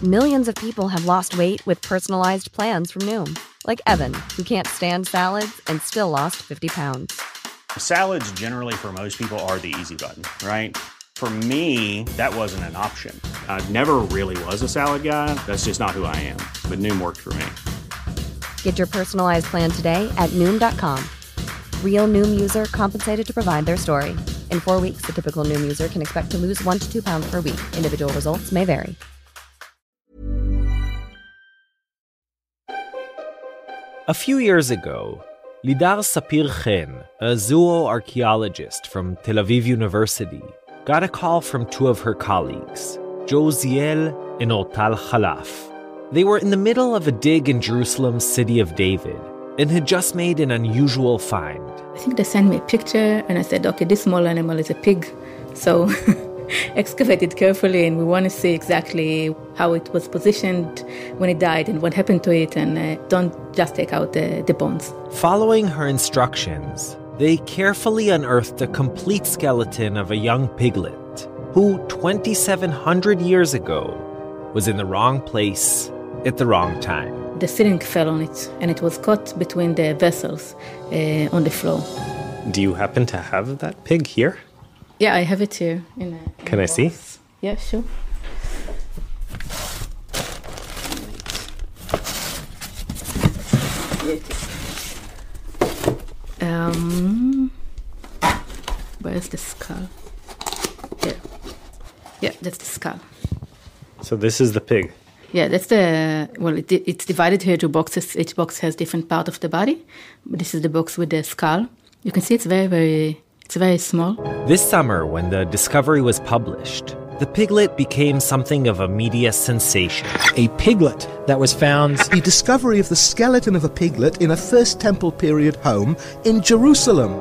Millions of people have lost weight with personalized plans from Noom. Like Evan, who can't stand salads and still lost 50 pounds. Salads generally for most people are the easy button, right? For me, that wasn't an option. I never really was a salad guy. That's just not who I am. But Noom worked for me. Get your personalized plan today at Noom.com. Real Noom user compensated to provide their story. In 4 weeks, the typical Noom user can expect to lose 1 to 2 pounds per week. Individual results may vary. A few years ago, Lidar Sapir-Chen, a zooarchaeologist from Tel Aviv University, got a call from two of her colleagues, Josiel and Ortal Khalaf. They were in the middle of a dig in Jerusalem's city of David and had just made an unusual find. I think they sent me a picture and I said, okay, this small animal is a pig. So excavate it carefully and we want to see exactly how it was positioned when it died and what happened to it, and don't just take out the bones. Following her instructions, they carefully unearthed a complete skeleton of a young piglet who 2,700 years ago was in the wrong place at the wrong time. The ceiling fell on it and it was caught between the vessels on the floor. Do you happen to have that pig here? Yeah, I have it here. Can I see? Yeah, sure. Where's the skull? Here. Yeah, that's the skull. So this is the pig. Yeah, that's it's divided here into boxes. Each box has different part of the body. But this is the box with the skull. You can see it's very small. This summer, when the discovery was published, the piglet became something of a media sensation. A piglet that was found. The discovery of the skeleton of a piglet in a First Temple period home in Jerusalem.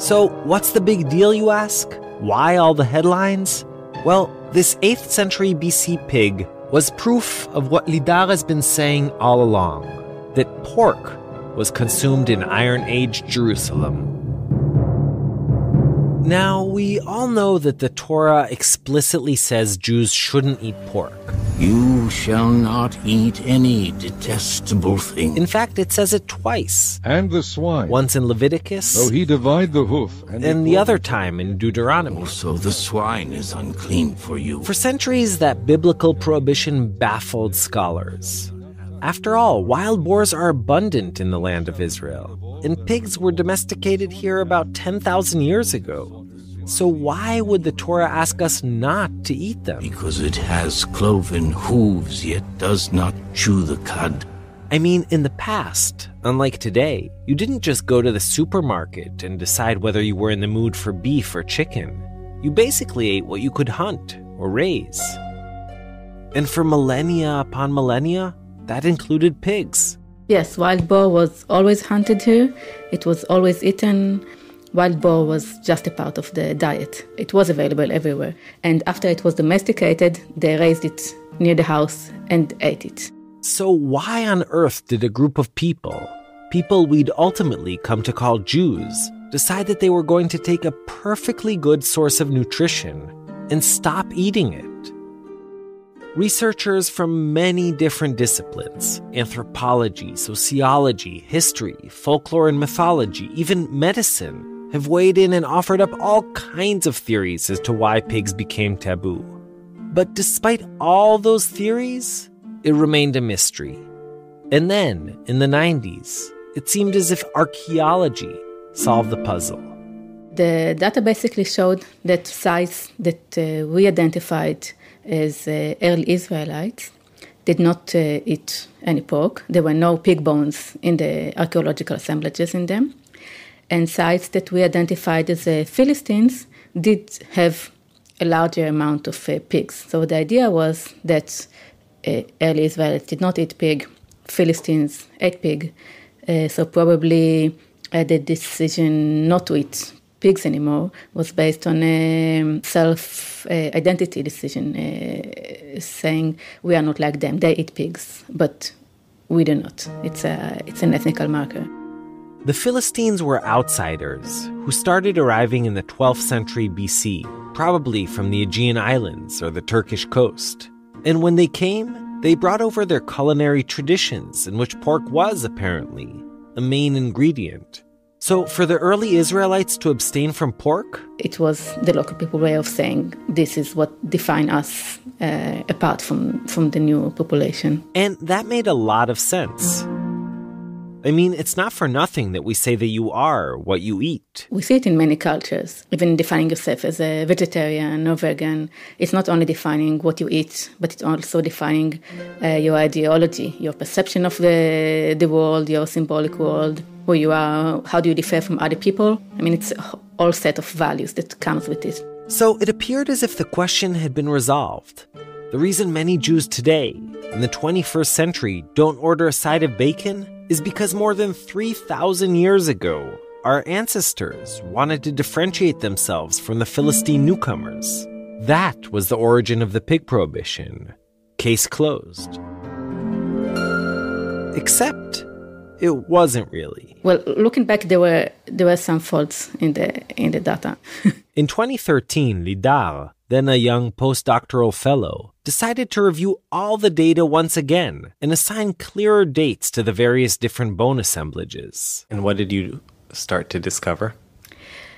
So, what's the big deal, you ask? Why all the headlines? Well, this 8th century BC pig was proof of what Lidar has been saying all along, that pork was consumed in Iron Age Jerusalem. Now, we all know that the Torah explicitly says Jews shouldn't eat pork. You shall not eat any detestable thing. In fact, it says it twice. And the swine. Once in Leviticus. Though he divide the hoof. And the other time in Deuteronomy. Also, the swine is unclean for you. For centuries, that biblical prohibition baffled scholars. After all, wild boars are abundant in the land of Israel, and pigs were domesticated here about 10,000 years ago. So why would the Torah ask us not to eat them? Because it has cloven hooves, yet does not chew the cud. I mean, in the past, unlike today, you didn't just go to the supermarket and decide whether you were in the mood for beef or chicken. You basically ate what you could hunt or raise. And for millennia upon millennia, that included pigs. Yes, wild boar was always hunted here. It was always eaten. Wild boar was just a part of the diet. It was available everywhere. And after it was domesticated, they raised it near the house and ate it. So why on earth did a group of people we'd ultimately come to call Jews, decide that they were going to take a perfectly good source of nutrition and stop eating it? Researchers from many different disciplines, anthropology, sociology, history, folklore and mythology, even medicine, have weighed in and offered up all kinds of theories as to why pigs became taboo. But despite all those theories, it remained a mystery. And then, in the 90s, it seemed as if archaeology solved the puzzle. The data basically showed that sites that we identified as early Israelites did not eat any pork. There were no pig bones in the archaeological assemblages in them. And sites that we identified as Philistines did have a larger amount of pigs. So the idea was that early Israelites did not eat pig, Philistines ate pig. So probably the decision not to eat pigs anymore was based on a self-identity decision, saying we are not like them. They eat pigs, but we do not. It's an ethnical marker. The Philistines were outsiders who started arriving in the 12th century BC, probably from the Aegean Islands or the Turkish coast. And when they came, They brought over their culinary traditions, in which pork was, apparently, a main ingredient. So for the early Israelites to abstain from pork? It was the local people way of saying this is what defines us apart from the new population. And that made a lot of sense. I mean, it's not for nothing that we say that you are what you eat. We see it in many cultures, even defining yourself as a vegetarian or vegan. It's not only defining what you eat, but it's also defining your ideology, your perception of the world, your symbolic world, who you are, how do you differ from other people. I mean, it's a whole set of values that comes with it. So it appeared as if the question had been resolved. The reason many Jews today, in the 21st century, don't order a side of bacon is because more than 3,000 years ago, our ancestors wanted to differentiate themselves from the Philistine newcomers. That was the origin of the pig prohibition. Case closed. Except it wasn't really. Well, looking back, there were some faults in the data. In 2013, Lidar, then a young postdoctoral fellow, decided to review all the data once again and assign clearer dates to the various different bone assemblages. And what did you start to discover?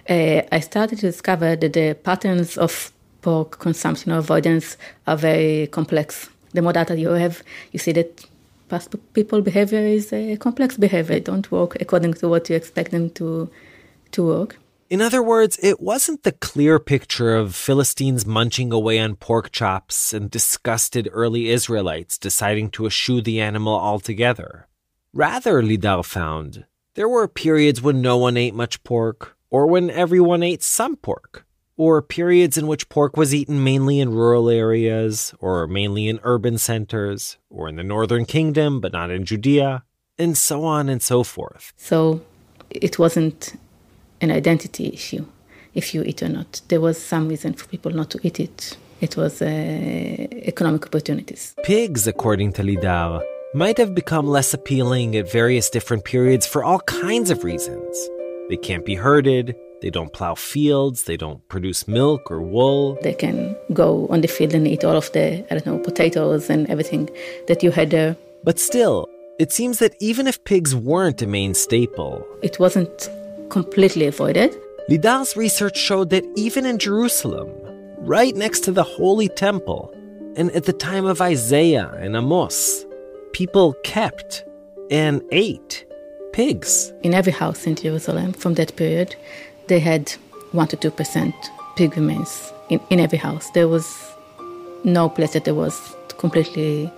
I started to discover that the patterns of pork consumption or avoidance are very complex. The more data you have, you see that past people behavior is a complex behavior. They don't work according to what you expect them to work. In other words, it wasn't the clear picture of Philistines munching away on pork chops and disgusted early Israelites deciding to eschew the animal altogether. Rather, Lidar found, there were periods when no one ate much pork, or when everyone ate some pork, or periods in which pork was eaten mainly in rural areas, or mainly in urban centers, or in the northern kingdom but not in Judea, and so on and so forth. So it wasn't an identity issue, if you eat or not. There was some reason for people not to eat it. It was economic opportunities. Pigs, according to Lidar, might have become less appealing at various different periods for all kinds of reasons. They can't be herded, they don't plow fields, they don't produce milk or wool. They can go on the field and eat all of the, potatoes and everything that you had there. But still, it seems that even if pigs weren't a main staple, it wasn't completely avoided. Lidar's research showed that even in Jerusalem, right next to the Holy Temple, and at the time of Isaiah and Amos, people kept and ate pigs. In every house in Jerusalem from that period, they had 1 to 2% pig remains in every house. There was no place that there was completely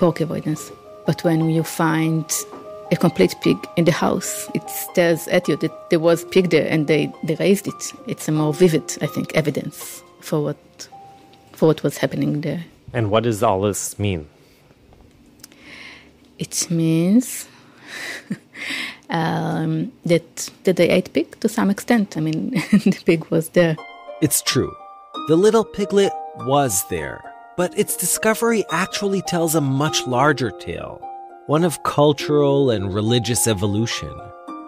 pork avoidance. But when you find a complete pig in the house, it stares at you that there was pig there and they raised it. It's a more vivid, I think, evidence for what was happening there. And what does all this mean? It means that they ate pig to some extent. I mean, the pig was there. It's true. The little piglet was there. But its discovery actually tells a much larger tale. One of cultural and religious evolution.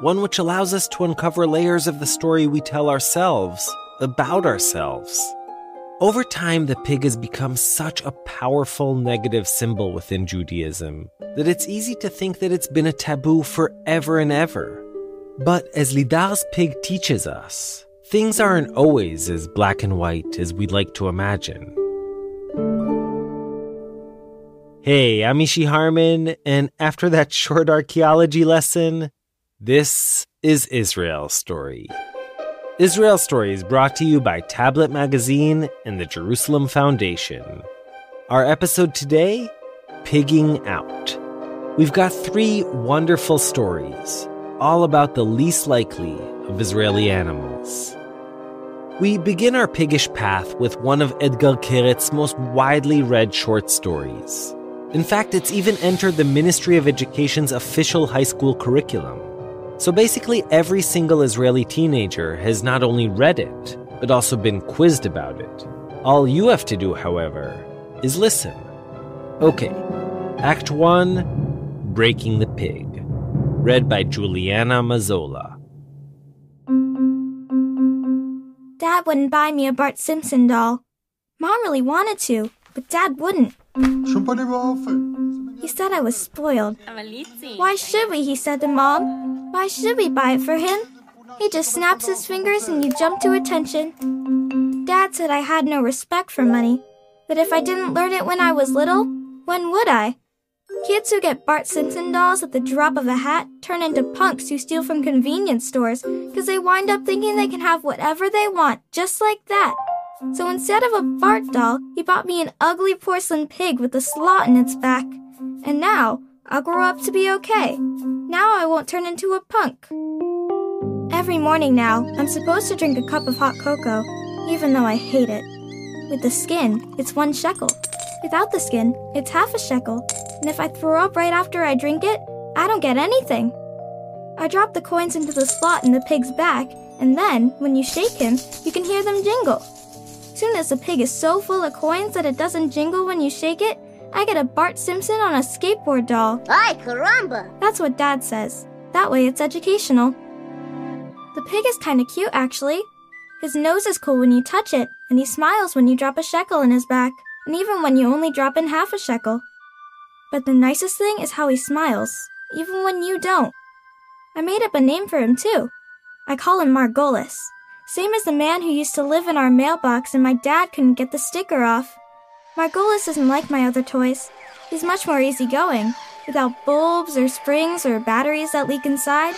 One which allows us to uncover layers of the story we tell ourselves about ourselves. Over time, the pig has become such a powerful negative symbol within Judaism that it's easy to think that it's been a taboo forever and ever. But as Lidar's pig teaches us, things aren't always as black and white as we'd like to imagine. Hey, I'm Ishi Harman, and after that short archaeology lesson, this is Israel Story. Israel Story is brought to you by Tablet Magazine and the Jerusalem Foundation. Our episode today, Pigging Out. We've got 3 wonderful stories, all about the least likely of Israeli animals. We begin our piggish path with one of Edgar Keret's most widely read short stories. In fact, it's even entered the Ministry of Education's official high school curriculum. So basically, every single Israeli teenager has not only read it, but also been quizzed about it. All you have to do, however, is listen. Okay, Act 1, Breaking the Pig. Read by Juliana Mazzola. Dad wouldn't buy me a Bart Simpson doll. Mom really wanted to, but Dad wouldn't. He said I was spoiled. Why should we, he said to Mom. Why should we buy it for him? He just snaps his fingers and you jump to attention. Dad said I had no respect for money, that if I didn't learn it when I was little, when would I? Kids who get Bart Simpson dolls at the drop of a hat turn into punks who steal from convenience stores because they wind up thinking they can have whatever they want, just like that. So instead of a Bart doll, he bought me an ugly porcelain pig with a slot in its back. And now, I'll grow up to be okay. Now I won't turn into a punk. Every morning now, I'm supposed to drink a cup of hot cocoa, even though I hate it. With the skin, it's 1 shekel. Without the skin, it's half a shekel. And if I throw up right after I drink it, I don't get anything. I drop the coins into the slot in the pig's back, and then, when you shake him, you can hear them jingle. Soon as the pig is so full of coins that it doesn't jingle when you shake it, I get a Bart Simpson on a skateboard doll. Ay, caramba! That's what Dad says. That way it's educational. The pig is kinda cute, actually. His nose is cool when you touch it, and he smiles when you drop a shekel in his back, and even when you only drop in half a shekel. But the nicest thing is how he smiles, even when you don't. I made up a name for him, too. I call him Margolis, same as the man who used to live in our mailbox and my dad couldn't get the sticker off. Margolis isn't like my other toys. He's much more easygoing, without bulbs or springs or batteries that leak inside.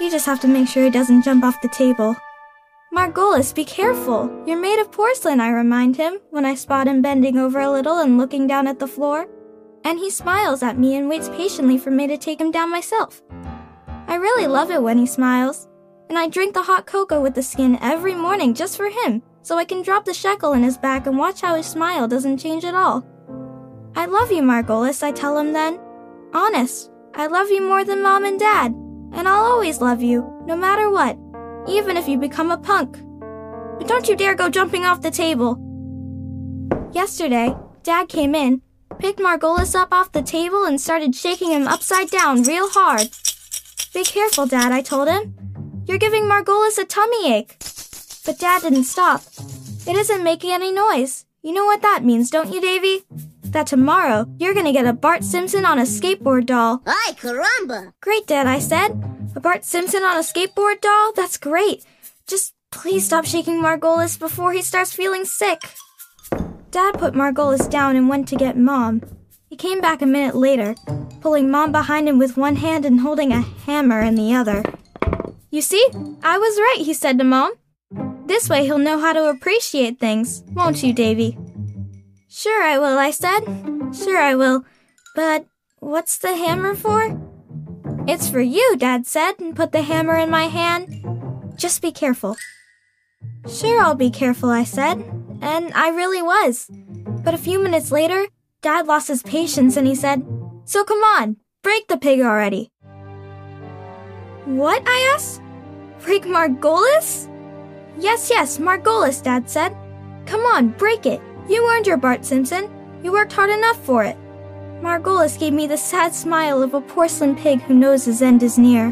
You just have to make sure he doesn't jump off the table. Margolis, be careful. You're made of porcelain, I remind him, when I spot him bending over a little and looking down at the floor. And he smiles at me and waits patiently for me to take him down myself. I really love it when he smiles. And I drink the hot cocoa with the skin every morning just for him, so I can drop the shekel in his back and watch how his smile doesn't change at all. I love you, Margolis, I tell him then. Honest, I love you more than Mom and Dad. And I'll always love you, no matter what, even if you become a punk. But don't you dare go jumping off the table. Yesterday, Dad came in, picked Margolis up off the table and started shaking him upside down real hard. Be careful, Dad, I told him. You're giving Margolis a tummy ache. But Dad didn't stop. It isn't making any noise. You know what that means, don't you, Davy? That tomorrow, you're gonna get a Bart Simpson on a skateboard doll. Ay, caramba! Great, Dad, I said. A Bart Simpson on a skateboard doll? That's great. Just please stop shaking Margolis before he starts feeling sick. Dad put Margolis down and went to get Mom. He came back a minute later, pulling Mom behind him with one hand and holding a hammer in the other. You see, I was right, he said to Mom. This way he'll know how to appreciate things, won't you, Davy? Sure I will, I said. Sure I will. But what's the hammer for? It's for you, Dad said, and put the hammer in my hand. Just be careful. Sure, I'll be careful, I said. And I really was. But a few minutes later, Dad lost his patience and he said, So come on, break the pig already. What? I asked. Break Margolis? Yes, Margolis, Dad said. Come on, break it. You earned your Bart Simpson. You worked hard enough for it. Margolis gave me the sad smile of a porcelain pig who knows his end is near.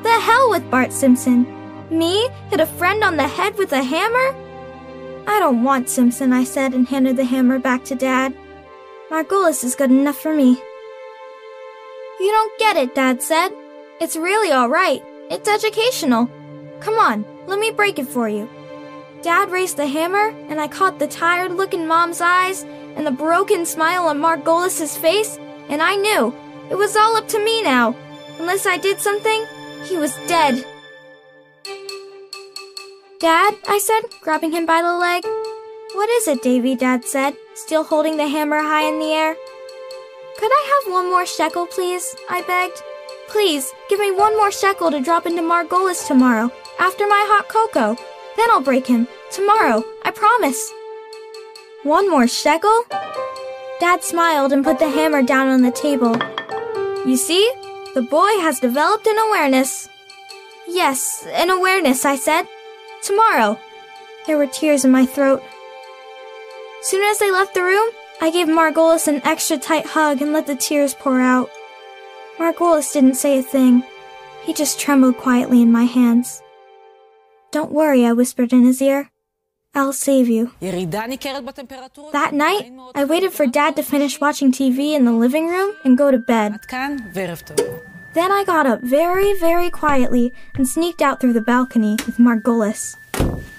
The hell with Bart Simpson. Me? Hit a friend on the head with a hammer? I don't want Simpson, I said and handed the hammer back to Dad. Margolis is good enough for me. You don't get it, Dad said. It's really all right. It's educational. Come on, let me break it for you. Dad raised the hammer, and I caught the tired look in Mom's eyes and the broken smile on Margolis' face, and I knew it was all up to me now. Unless I did something, he was dead. Dad, I said, grabbing him by the leg. What is it, Davy, Dad said, still holding the hammer high in the air. Could I have 1 more shekel, please? I begged. Please, give me 1 more shekel to drop into Margolis tomorrow, after my hot cocoa. Then I'll break him. Tomorrow, I promise. 1 more shekel? Dad smiled and put the hammer down on the table. You see, the boy has developed an awareness. Yes, an awareness, I said. Tomorrow. There were tears in my throat. Soon as they left the room, I gave Margolis an extra tight hug and let the tears pour out. Margolis didn't say a thing. He just trembled quietly in my hands. Don't worry, I whispered in his ear. I'll save you. That night, I waited for Dad to finish watching TV in the living room and go to bed. Then I got up very, very quietly and sneaked out through the balcony with Margolis.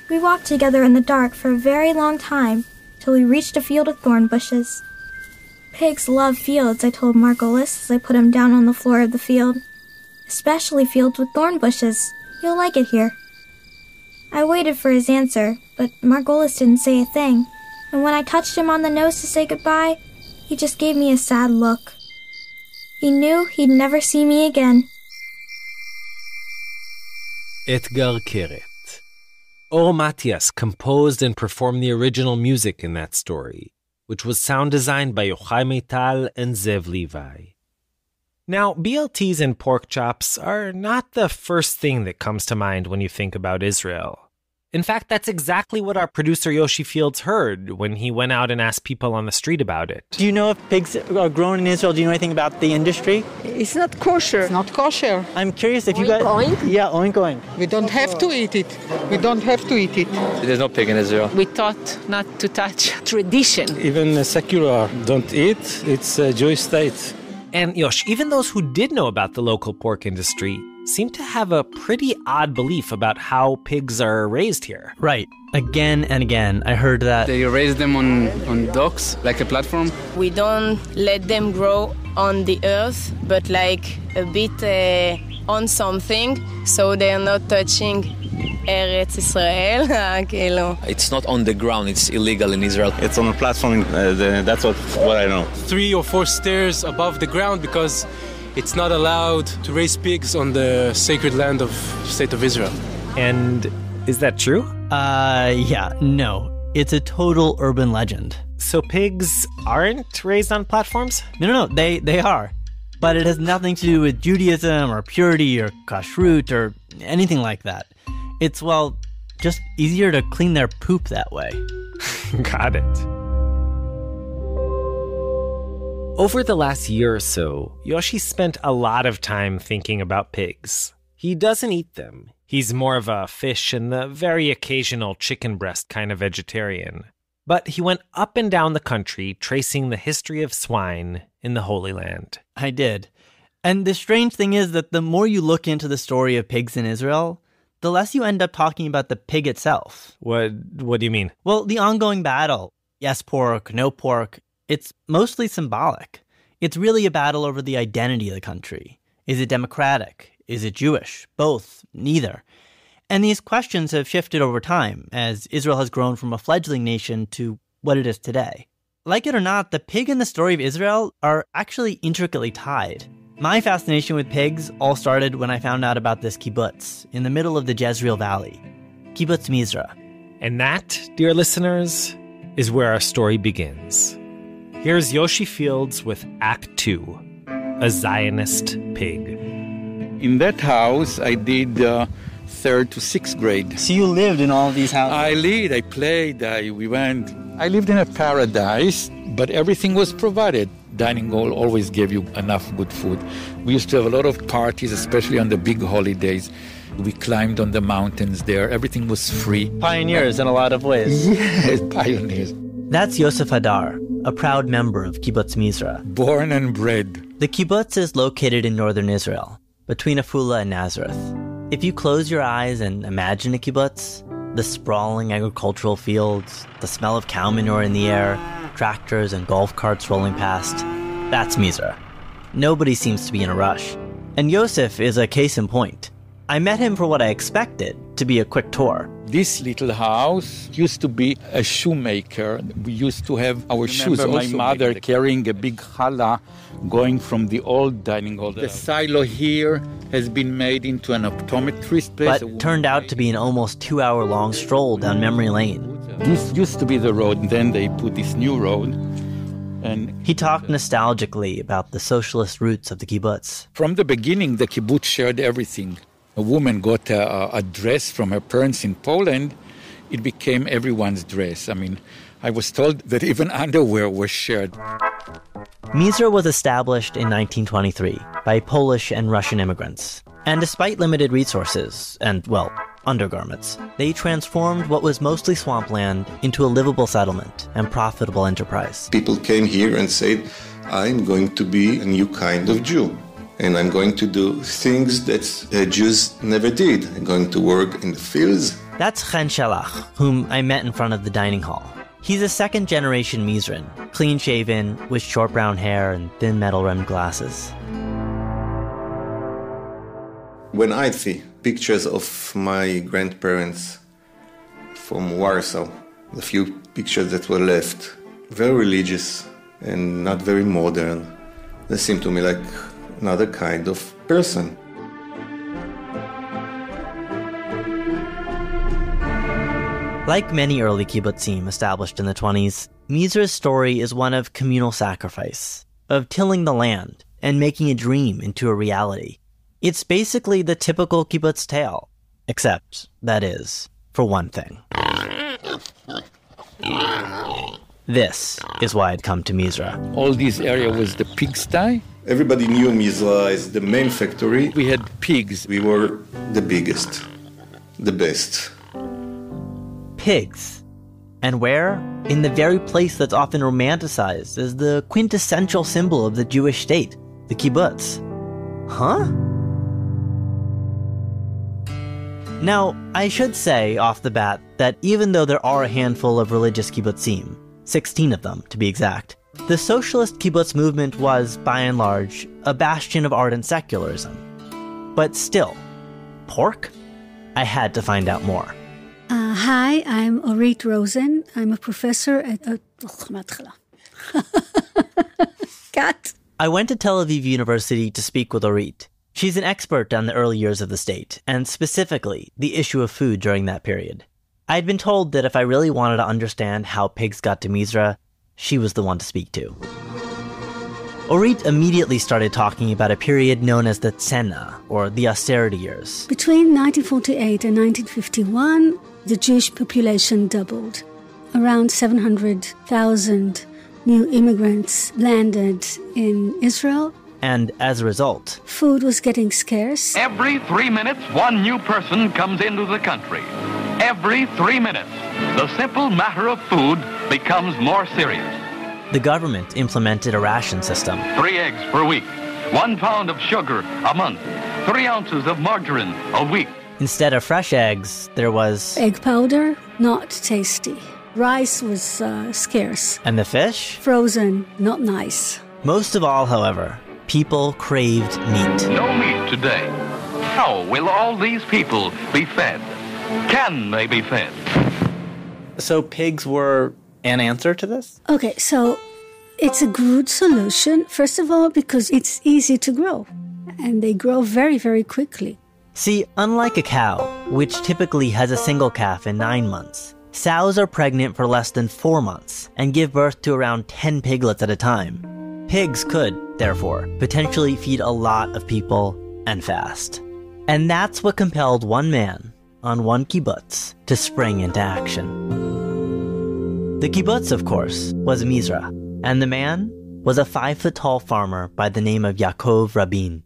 We walked together in the dark for a very long time, till we reached a field of thorn bushes. Pigs love fields, I told Margolis as I put him down on the floor of the field. Especially fields with thorn bushes. You'll like it here. I waited for his answer, but Margolis didn't say a thing, and when I touched him on the nose to say goodbye, he just gave me a sad look. He knew he'd never see me again. Etgar Keret. Or Matias composed and performed the original music in that story, which was sound designed by Yochai Meital and Zev Levi. Now, BLTs and pork chops are not the first thing that comes to mind when you think about Israel. In fact, that's exactly what our producer Yoshi Fields heard when he went out and asked people on the street about it. Do you know if pigs are grown in Israel? Do you know anything about the industry? It's not kosher. It's not kosher. I'm curious if you guys... Oink? Yeah, oink oink. We don't have to eat it. We don't have to eat it. There's no pig in Israel. We taught not to touch tradition. Even secular don't eat. It's a Jewish state. And Yosh, even those who did know about the local pork industry seem to have a pretty odd belief about how pigs are raised here. Right. Again and again, I heard that. They raise them on docks, like a platform. We don't let them grow on the earth, but like a bit on something, so they're not touching Eretz Israel. It's not on the ground, it's illegal in Israel. It's on a platform, that's what I know. 3 or 4 stairs above the ground because it's not allowed to raise pigs on the sacred land of the State of Israel. And is that true? Yeah, no. It's a total urban legend. So pigs aren't raised on platforms? No, they are. But it has nothing to do with Judaism or purity or kashrut or anything like that. It's, well, just easier to clean their poop that way. Got it. Over the last year or so, Yoshi spent a lot of time thinking about pigs. He doesn't eat them. He's more of a fish and the very occasional chicken breast kind of vegetarian. But he went up and down the country tracing the history of swine in the Holy Land. I did. And the strange thing is that the more you look into the story of pigs in Israel, the less you end up talking about the pig itself. What do you mean? Well, the ongoing battle, yes pork, no pork, it's mostly symbolic. It's really a battle over the identity of the country. Is it democratic? Is it Jewish? Both? Neither? And these questions have shifted over time as Israel has grown from a fledgling nation to what it is today. Like it or not, the pig and the story of Israel are actually intricately tied. My fascination with pigs all started when I found out about this kibbutz in the middle of the Jezreel Valley, Kibbutz Mizra. And that, dear listeners, is where our story begins. Here's Yoshi Fields with Act 2, A Zionist Pig. In that house, I did 3rd to 6th grade. So you lived in all of these houses? I played, we went. I lived in a paradise, but everything was provided. Dining hall always gave you enough good food. We used to have a lot of parties, especially on the big holidays. We climbed on the mountains there. Everything was free. Pioneers in a lot of ways. Yes, pioneers. That's Yosef Hadar, a proud member of Kibbutz Mizra. Born and bred. The kibbutz is located in northern Israel, between Afula and Nazareth. If you close your eyes and imagine a kibbutz, the sprawling agricultural fields, the smell of cow manure in the air, tractors and golf carts rolling past, that's Mizra. Nobody seems to be in a rush. And Yosef is a case in point. I met him for what I expected to be a quick tour. This little house used to be a shoemaker. We used to have our shoes. My mother carrying a big challah going from the old dining hall. The silo here has been made into an optometrist place. But turned out to be an almost 2-hour-long stroll down memory lane. This used to be the road. Then they put this new road. And he talked nostalgically about the socialist roots of the kibbutz. From the beginning, the kibbutz shared everything. A woman got a dress from her parents in Poland, it became everyone's dress. I mean, I was told that even underwear was shared. Mizra was established in 1923 by Polish and Russian immigrants. And despite limited resources, and, well, undergarments. They transformed what was mostly swampland into a livable settlement and profitable enterprise. People came here and said, I'm going to be a new kind of Jew. And I'm going to do things that Jews never did. I'm going to work in the fields. That's Chen Shalach, whom I met in front of the dining hall. He's a second-generation Mizran, clean-shaven, with short brown hair and thin metal-rimmed glasses. When I see pictures of my grandparents from Warsaw, the few pictures that were left, very religious and not very modern, they seem to me like another kind of person. Like many early kibbutzim established in the 20s, Mizra's story is one of communal sacrifice, of tilling the land and making a dream into a reality. It's basically the typical kibbutz tale, except, that is, for one thing. This is why I'd come to Mizra. All this area was the pigsty. Everybody knew Mizra as the main factory. We had pigs. We were the biggest, the best. Pigs. And where? In the very place that's often romanticized as the quintessential symbol of the Jewish state, the kibbutz. Huh? Now, I should say off the bat that even though there are a handful of religious kibbutzim, 16 of them to be exact, the socialist kibbutz movement was, by and large, a bastion of ardent secularism. But still, pork? I had to find out more. Hi, I'm Orit Rosen. I'm a professor at... Cat. I went to Tel Aviv University to speak with Orit. She's an expert on the early years of the state, and specifically, the issue of food during that period. I'd been told that if I really wanted to understand how pigs got to Mizra, she was the one to speak to. Orit immediately started talking about a period known as the Tzena, or the austerity years. Between 1948 and 1951, the Jewish population doubled. Around 700,000 new immigrants landed in Israel. And as a result, food was getting scarce. Every 3 minutes, one new person comes into the country. Every 3 minutes, the simple matter of food becomes more serious. The government implemented a ration system. 3 eggs per week, 1 pound of sugar a month, 3 ounces of margarine a week. Instead of fresh eggs, there was... egg powder, not tasty. Rice was scarce. And the fish? Frozen, not nice. Most of all, however, people craved meat. No meat today. How will all these people be fed? Can they be fed? So pigs were an answer to this? Okay, so it's a good solution, first of all, because it's easy to grow. And they grow very, very quickly. See, unlike a cow, which typically has a single calf in 9 months, sows are pregnant for less than 4 months and give birth to around 10 piglets at a time. Pigs could, therefore, potentially feed a lot of people and fast. And that's what compelled one man on one kibbutz to spring into action. The kibbutz, of course, was Mizra, and the man was a 5-foot-tall farmer by the name of Yaakov Rabin.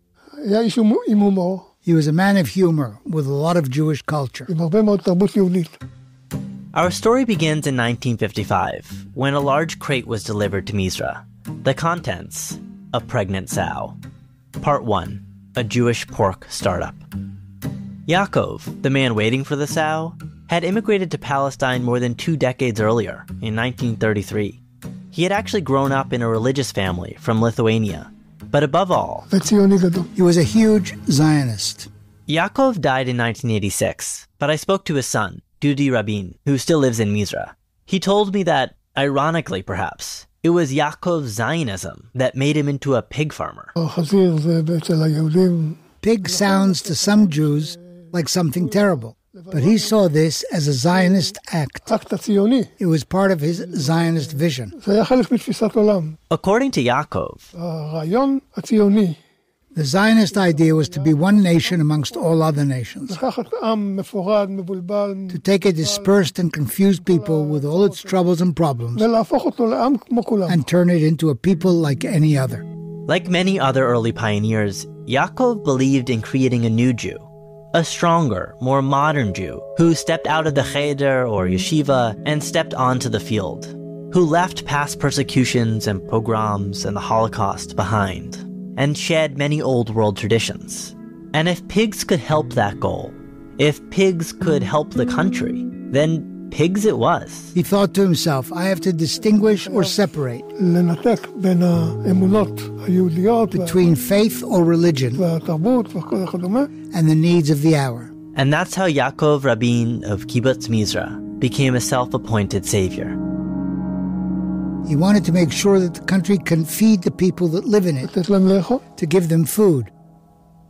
He was a man of humor with a lot of Jewish culture. Our story begins in 1955, when a large crate was delivered to Mizra. The contents, a pregnant sow. Part 1, a Jewish pork startup. Yaakov, the man waiting for the sow, had immigrated to Palestine more than 2 decades earlier, in 1933. He had actually grown up in a religious family from Lithuania. But above all, he was a huge Zionist. Yaakov died in 1986, but I spoke to his son, Dudi Rabin, who still lives in Mizra. He told me that, ironically perhaps, it was Yaakov's Zionism that made him into a pig farmer. Pig sounds to some Jews like something terrible, but he saw this as a Zionist act. It was part of his Zionist vision. According to Yaakov, the Zionist idea was to be one nation amongst all other nations, to take a dispersed and confused people with all its troubles and problems and turn it into a people like any other. Like many other early pioneers, Yaakov believed in creating a new Jew, A stronger, more modern Jew who stepped out of the cheder or yeshiva and stepped onto the field, who left past persecutions and pogroms and the Holocaust behind, and shed many old world traditions. And if pigs could help that goal, if pigs could help the country, then pigs it was. He thought to himself, I have to distinguish or separate between faith or religion and the needs of the hour. And that's how Yaakov Rabin of Kibbutz Mizra became a self-appointed savior. He wanted to make sure that the country can feed the people that live in it, to give them food.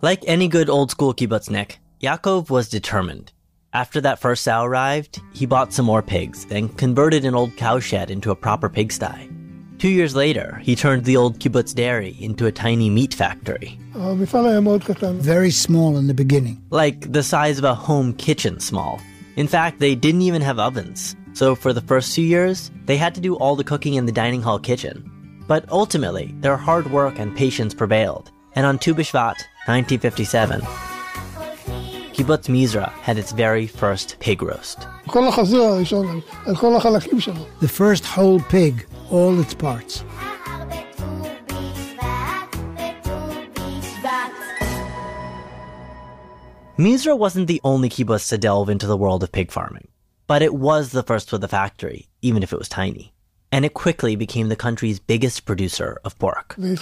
Like any good old-school kibbutznik, Yaakov was determined. After that first sow arrived, he bought some more pigs and converted an old cowshed into a proper pigsty. 2 years later, he turned the old kibbutz dairy into a tiny meat factory. Very small in the beginning. Like the size of a home kitchen small. In fact, they didn't even have ovens. So for the first 2 years, they had to do all the cooking in the dining hall kitchen. But ultimately, their hard work and patience prevailed. And on Tu B'Shvat, 1957, Kibbutz Mizra had its very first pig roast. The first whole pig, all its parts. Mizra wasn't the only kibbutz to delve into the world of pig farming, but it was the first with a factory, even if it was tiny. And it quickly became the country's biggest producer of pork. And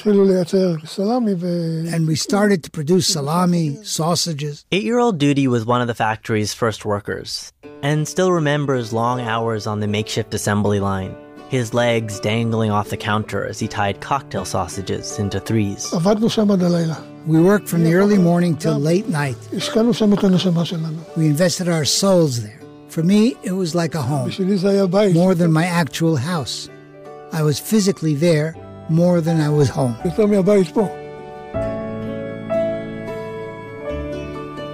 we started to produce salami, sausages. 8-year-old Dudi was one of the factory's first workers, and still remembers long hours on the makeshift assembly line, his legs dangling off the counter as he tied cocktail sausages into threes. We worked from the early morning till late night. We invested our souls there. For me, it was like a home, more than my actual house. I was physically there more than I was home.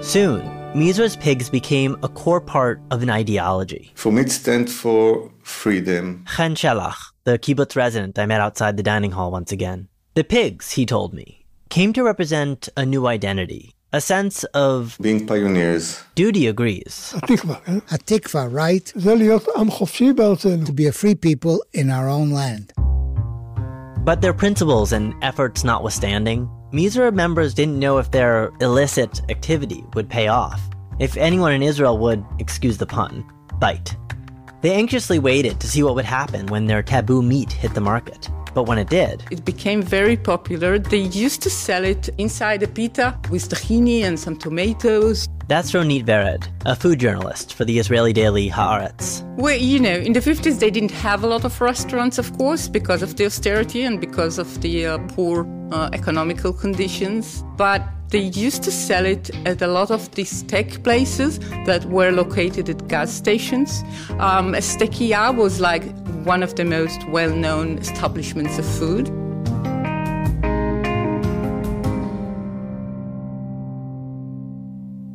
Soon, Mizra's pigs became a core part of an ideology. For me, it stands for freedom. Chen Shelach, the kibbutz resident I met outside the dining hall once again. The pigs, he told me, came to represent a new identity. A sense of being pioneers. Dudi agrees. Hatikva, right? To be a free people in our own land. But their principles and efforts notwithstanding, Mizra members didn't know if their illicit activity would pay off, if anyone in Israel would, excuse the pun, bite. They anxiously waited to see what would happen when their taboo meat hit the market. But when it did, it became very popular. They used to sell it inside a pita with tahini and some tomatoes. That's Ronit Vered, a food journalist for the Israeli daily Haaretz. Well, in the 50s they didn't have a lot of restaurants, of course, because of the austerity and because of the poor economical conditions. But they used to sell it at a lot of these steak places that were located at gas stations. Steakia was like one of the most well-known establishments of food.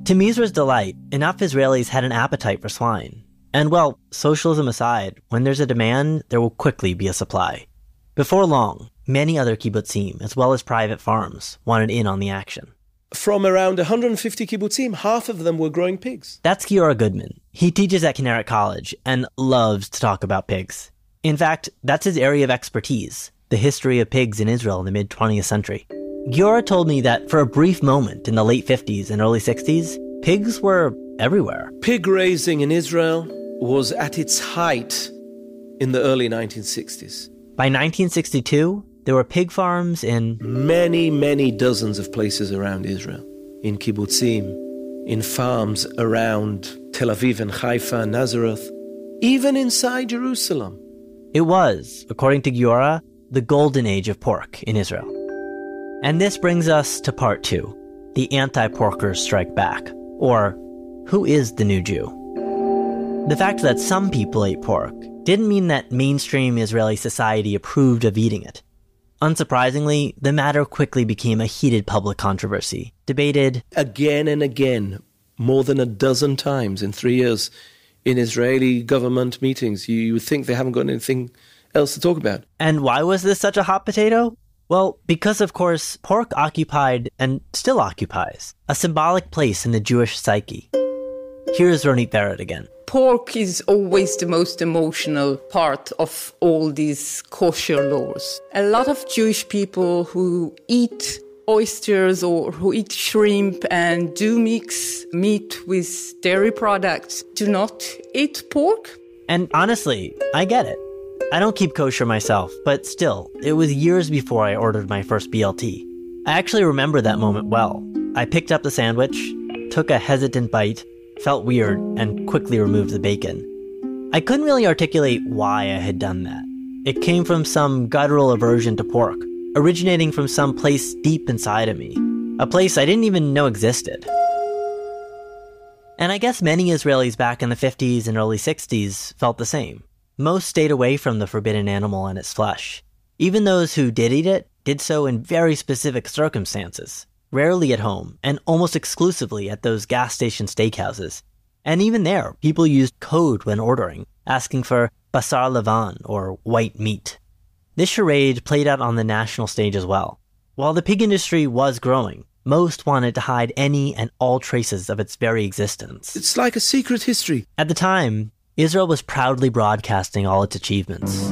To Mizra's delight, enough Israelis had an appetite for swine. And well, socialism aside, when there's a demand, there will quickly be a supply. Before long, many other kibbutzim, as well as private farms, wanted in on the action. From around 150 kibbutzim, half of them were growing pigs. That's Giora Goodman. He teaches at Kinneret College and loves to talk about pigs. In fact, that's his area of expertise, the history of pigs in Israel in the mid-20th century. Giora told me that for a brief moment in the late 50s and early 60s, pigs were everywhere. Pig raising in Israel was at its height in the early 1960s. By 1962, there were pig farms in many dozens of places around Israel. In kibbutzim, in farms around Tel Aviv and Haifa, Nazareth, even inside Jerusalem. It was, according to Giora, the golden age of pork in Israel. And this brings us to part 2, the anti-porkers strike back, or who is the new Jew? The fact that some people ate pork didn't mean that mainstream Israeli society approved of eating it. Unsurprisingly, the matter quickly became a heated public controversy, debated again and again, more than a dozen times in 3 years, in Israeli government meetings. You would think they haven't got anything else to talk about. And why was this such a hot potato? Well, because, of course, pork occupied, and still occupies, a symbolic place in the Jewish psyche. Here's Ronit Barrett again. Pork is always the most emotional part of all these kosher laws. A lot of Jewish people who eat oysters or who eat shrimp and do mix meat with dairy products do not eat pork. And honestly, I get it. I don't keep kosher myself, but still, it was years before I ordered my first BLT. I actually remember that moment well. I picked up the sandwich, took a hesitant bite, felt weird, and quickly removed the bacon. I couldn't really articulate why I had done that. It came from some guttural aversion to pork, originating from some place deep inside of me, a place I didn't even know existed. And I guess many Israelis back in the 50s and early 60s felt the same. Most stayed away from the forbidden animal and its flesh. Even those who did eat it did so in very specific circumstances, rarely at home, and almost exclusively at those gas station steakhouses. And even there, people used code when ordering, asking for basar levan, or white meat. This charade played out on the national stage as well. While the pig industry was growing, most wanted to hide any and all traces of its very existence. It's like a secret history. At the time, Israel was proudly broadcasting all its achievements.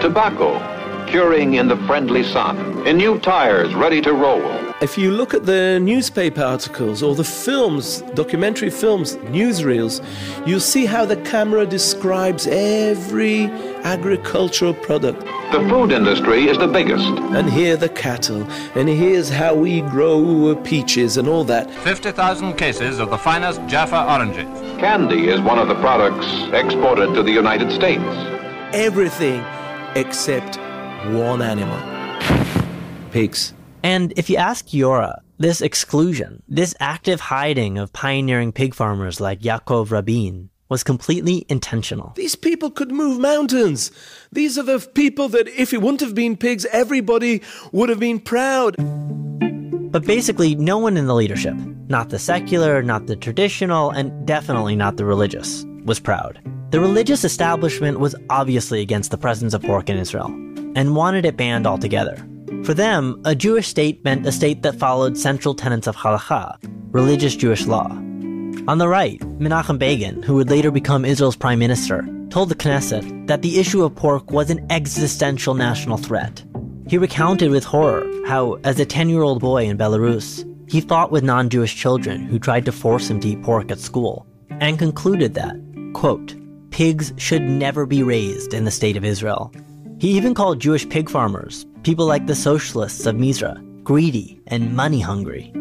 Tobacco, curing in the friendly sun, in new tires ready to roll. If you look at the newspaper articles or the films, documentary films, newsreels, you'll see how the camera describes every agricultural product. The food industry is the biggest. And here the cattle, and here's how we grow peaches and all that. 50,000 cases of the finest Jaffa oranges. Candy is one of the products exported to the United States. Everything except one animal. Pigs. And if you ask Yora, this exclusion, this active hiding of pioneering pig farmers like Yaakov Rabin was completely intentional. These people could move mountains. These are the people that if it wouldn't have been pigs, everybody would have been proud. But basically, no one in the leadership, not the secular, not the traditional, and definitely not the religious, was proud. The religious establishment was obviously against the presence of pork in Israel and wanted it banned altogether. For them, a Jewish state meant a state that followed central tenets of halakha, religious Jewish law. On the right, Menachem Begin, who would later become Israel's prime minister, told the Knesset that the issue of pork was an existential national threat. He recounted with horror how, as a 10-year-old boy in Belarus, he fought with non-Jewish children who tried to force him to eat pork at school, and concluded that, quote, pigs should never be raised in the state of Israel. He even called Jewish pig farmers, people like the socialists of Mizra, greedy and money-hungry.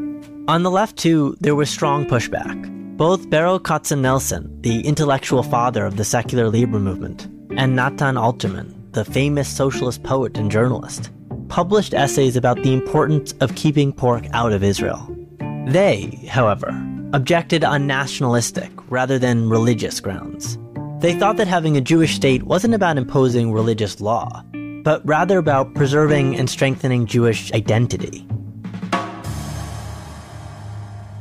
On the left, too, there was strong pushback. Both Beryl Katzenelson, the intellectual father of the secular labor movement, and Natan Alterman, the famous socialist poet and journalist, published essays about the importance of keeping pork out of Israel. They, however, objected on nationalistic rather than religious grounds. They thought that having a Jewish state wasn't about imposing religious law, but rather about preserving and strengthening Jewish identity.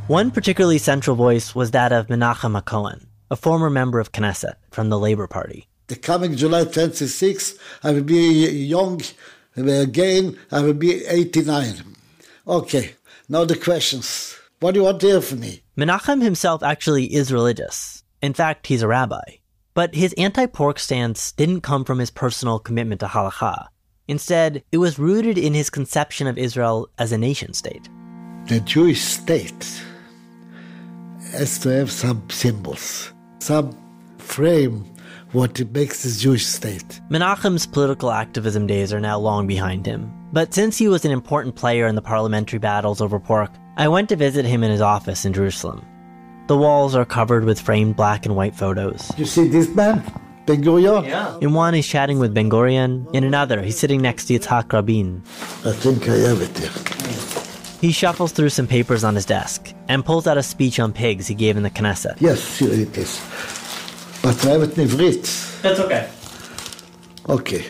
One particularly central voice was that of Menachem HaKohen, a former member of Knesset from the Labor Party. The coming July 26, I will be young again, I will be 89. Okay, now the questions. What do you want to hear from me? Menachem himself actually is religious. In fact, he's a rabbi. But his anti-pork stance didn't come from his personal commitment to halakha. Instead, it was rooted in his conception of Israel as a nation-state. The Jewish state has to have some symbols, some frame what it makes the Jewish state. Menachem's political activism days are now long behind him. But since he was an important player in the parliamentary battles over pork, I went to visit him in his office in Jerusalem. The walls are covered with framed black and white photos. You see this man? Ben-Gurion? Yeah. In one, he's chatting with Ben-Gurion. In another, he's sitting next to Yitzhak Rabin. I think I have it here. He shuffles through some papers on his desk and pulls out a speech on pigs he gave in the Knesset. Yes, here it is. But I have it in Ivrit. That's okay. Okay.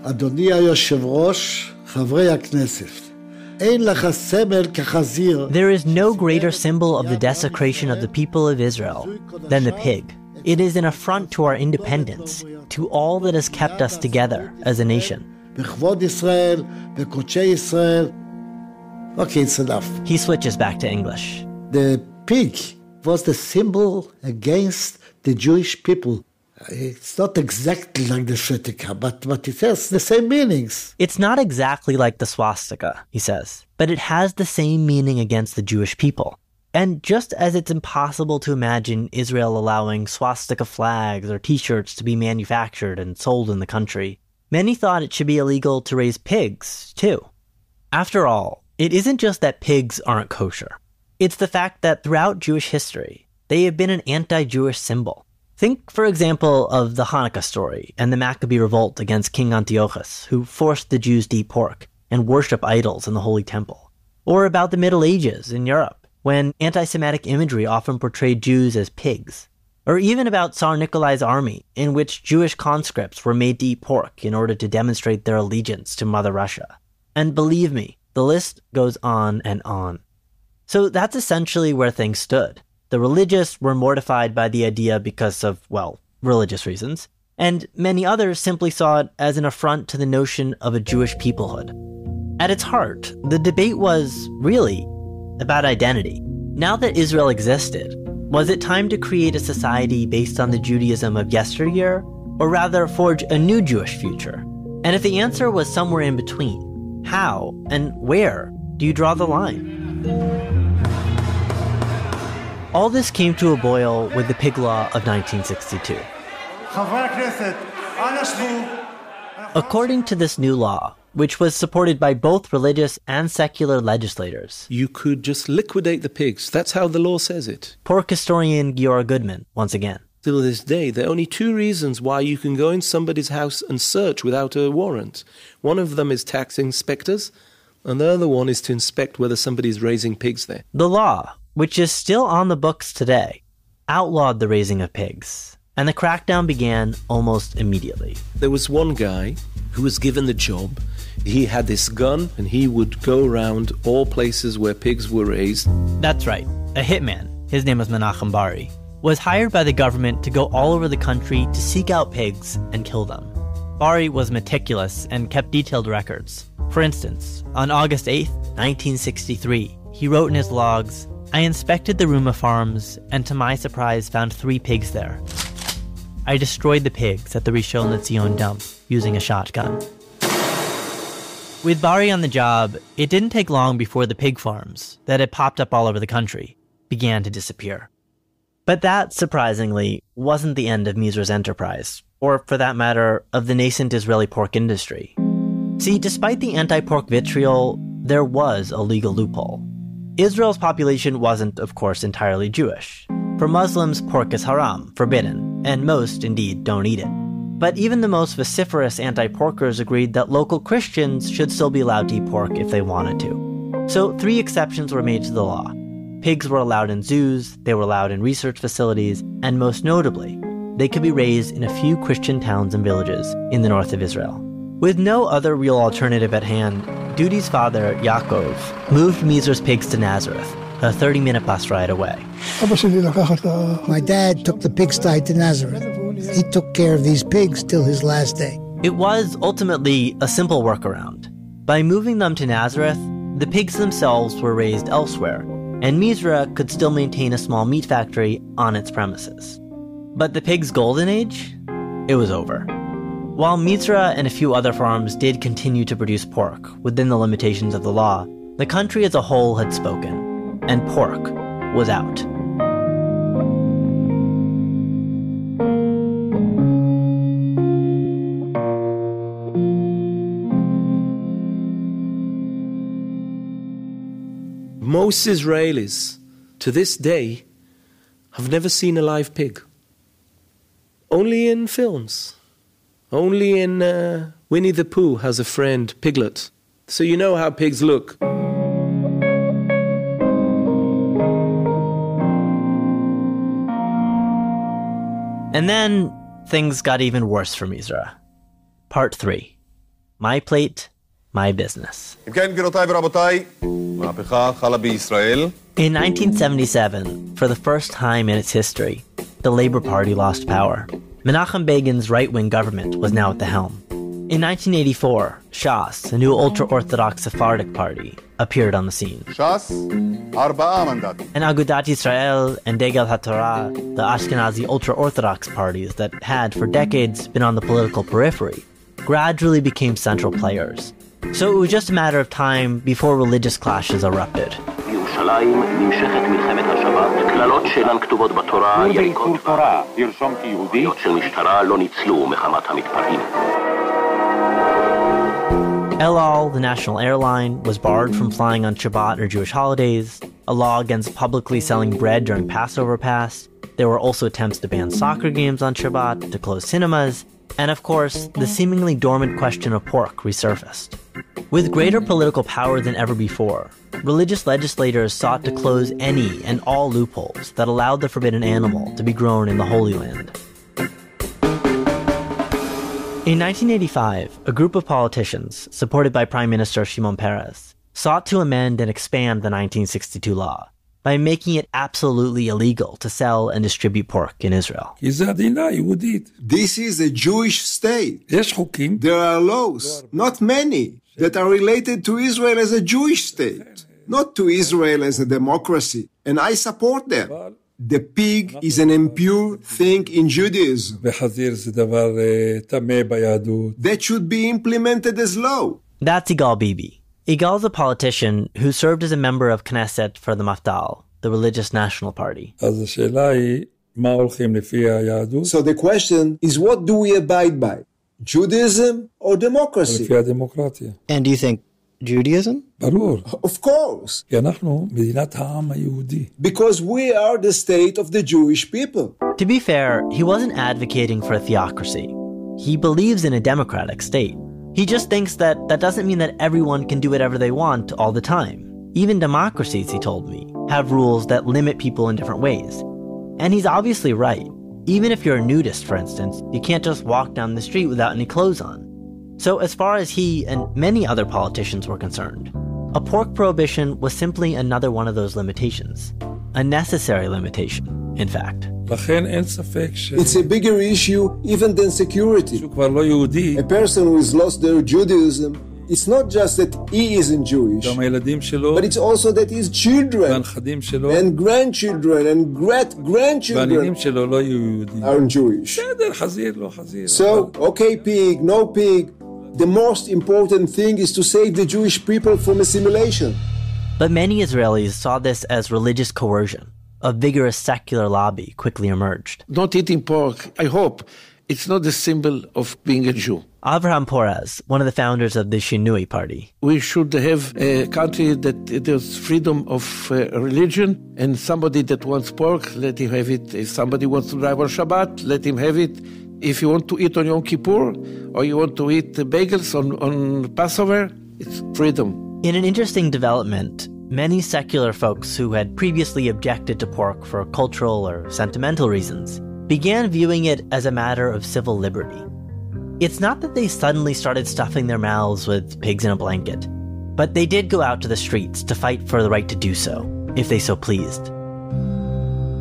אדוני היושב ראש, חברי הכנסת. There is no greater symbol of the desecration of the people of Israel than the pig. It is an affront to our independence, to all that has kept us together as a nation. בכבוד ישראל, בקודשי ישראל. Okay, it's enough. He switches back to English. The pig was the symbol against the Jewish people. It's not exactly like the swastika, but it has the same meanings. It's not exactly like the swastika, he says, but it has the same meaning against the Jewish people. And just as it's impossible to imagine Israel allowing swastika flags or t-shirts to be manufactured and sold in the country, many thought it should be illegal to raise pigs, too. After all, it isn't just that pigs aren't kosher. It's the fact that throughout Jewish history, they have been an anti-Jewish symbol. Think, for example, of the Hanukkah story and the Maccabee revolt against King Antiochus, who forced the Jews to eat pork and worship idols in the Holy Temple. Or about the Middle Ages in Europe, when anti-Semitic imagery often portrayed Jews as pigs. Or even about Tsar Nikolai's army, in which Jewish conscripts were made to eat pork in order to demonstrate their allegiance to Mother Russia. And believe me, the list goes on and on. So that's essentially where things stood. The religious were mortified by the idea because of, well, religious reasons, and many others simply saw it as an affront to the notion of a Jewish peoplehood. At its heart, the debate was, really, about identity. Now that Israel existed, was it time to create a society based on the Judaism of yesteryear, or rather forge a new Jewish future? And if the answer was somewhere in between, how and where do you draw the line? All this came to a boil with the Pig Law of 1962. According to this new law, which was supported by both religious and secular legislators, you could just liquidate the pigs. That's how the law says it. Pork historian Giora Goodman, once again. Till this day, there are only two reasons why you can go in somebody's house and search without a warrant. One of them is tax inspectors, and the other one is to inspect whether somebody's raising pigs there. The law, which is still on the books today, outlawed the raising of pigs, and the crackdown began almost immediately. There was one guy who was given the job. He had this gun, and he would go around all places where pigs were raised. That's right. A hitman, his name was Menachem Bari, was hired by the government to go all over the country to seek out pigs and kill them. Bari was meticulous and kept detailed records. For instance, on August 8th, 1963, he wrote in his logs, "I inspected the Ruma farms, and to my surprise found 3 pigs there. I destroyed the pigs at the Rishon LeZion dump using a shotgun." With Bari on the job, it didn't take long before the pig farms, that had popped up all over the country, began to disappear. But that, surprisingly, wasn't the end of Mizra's enterprise, or for that matter, of the nascent Israeli pork industry. See, despite the anti-pork vitriol, there was a legal loophole. Israel's population wasn't, of course, entirely Jewish. For Muslims, pork is haram, forbidden, and most, indeed, don't eat it. But even the most vociferous anti-porkers agreed that local Christians should still be allowed to eat pork if they wanted to. So 3 exceptions were made to the law. Pigs were allowed in zoos, they were allowed in research facilities, and most notably, they could be raised in a few Christian towns and villages in the north of Israel. With no other real alternative at hand, Dudi's father, Yaakov, moved Mizra's pigs to Nazareth, a 30-minute bus ride away. My dad took the pigsty to Nazareth. He took care of these pigs till his last day. It was ultimately a simple workaround. By moving them to Nazareth, the pigs themselves were raised elsewhere, and Mizra could still maintain a small meat factory on its premises. But the pigs' golden age? It was over. While Mizra and a few other farms did continue to produce pork within the limitations of the law, the country as a whole had spoken, and pork was out. Most Israelis, to this day, have never seen a live pig. Only in films. Only in Winnie the Pooh has a friend, Piglet. So you know how pigs look. And then things got even worse for Mizra. Part 3. My plate, my business. In 1977, for the first time in its history, the Labour Party lost power. Menachem Begin's right-wing government was now at the helm. In 1984, Shas, a new ultra-Orthodox Sephardic party, appeared on the scene. And Agudat Yisrael and Degel HaTorah, the Ashkenazi ultra-Orthodox parties that had for decades been on the political periphery, gradually became central players. So it was just a matter of time before religious clashes erupted. El Al, the national airline, was barred from flying on Shabbat or Jewish holidays. A law against publicly selling bread during Passover passed. There were also attempts to ban soccer games on Shabbat, to close cinemas, and of course, the seemingly dormant question of pork resurfaced. With greater political power than ever before, religious legislators sought to close any and all loopholes that allowed the forbidden animal to be grown in the Holy Land. In 1985, a group of politicians, supported by Prime Minister Shimon Peres, sought to amend and expand the 1962 law by making it absolutely illegal to sell and distribute pork in Israel. This is a Jewish state. There are laws, not many, that are related to Israel as a Jewish state, not to Israel as a democracy, and I support them. The pig is an impure thing in Judaism. That should be implemented as law. That's Igal Bibi. Igal is a politician who served as a member of Knesset for the Mafdal, the religious national party. So the question is, what do we abide by? Judaism or democracy? And do you think Judaism? Of course. Because we are the state of the Jewish people. To be fair, he wasn't advocating for a theocracy. He believes in a democratic state. He just thinks that doesn't mean that everyone can do whatever they want all the time. Even democracies, he told me, have rules that limit people in different ways. And he's obviously right. Even if you're a nudist, for instance, you can't just walk down the street without any clothes on. So as far as he and many other politicians were concerned, a pork prohibition was simply another one of those limitations. A necessary limitation, in fact. It's a bigger issue even than security. A person who has lost their Judaism, it's not just that he isn't Jewish, but it's also that his children and grandchildren and great-grandchildren aren't Jewish. So, okay pig, no pig. The most important thing is to save the Jewish people from assimilation. But many Israelis saw this as religious coercion. A vigorous secular lobby quickly emerged. Not eating pork, I hope, it's not the symbol of being a Jew. Avraham Porez, one of the founders of the Shinui party. We should have a country that there's freedom of religion, and somebody that wants pork, let him have it. If somebody wants to drive on Shabbat, let him have it. If you want to eat on Yom Kippur, or you want to eat bagels on Passover, it's freedom. In an interesting development, many secular folks who had previously objected to pork for cultural or sentimental reasons began viewing it as a matter of civil liberty. It's not that they suddenly started stuffing their mouths with pigs in a blanket, but they did go out to the streets to fight for the right to do so, if they so pleased.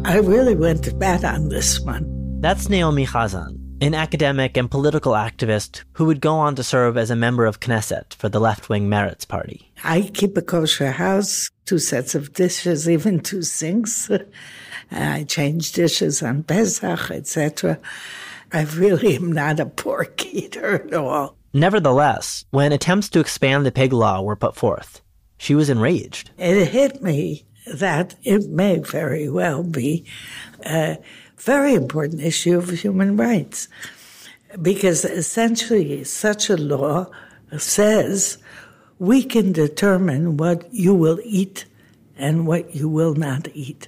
I really went to bat on this one. That's Naomi Chazan, an academic and political activist who would go on to serve as a member of Knesset for the left-wing Meretz party. I keep a kosher house, 2 sets of dishes, even 2 sinks. I change dishes on Pesach, etc. I really am not a pork eater at all. Nevertheless, when attempts to expand the pig law were put forth, she was enraged. It hit me that it may very well be a very important issue of human rights, because essentially such a law says we can determine what you will eat and what you will not eat,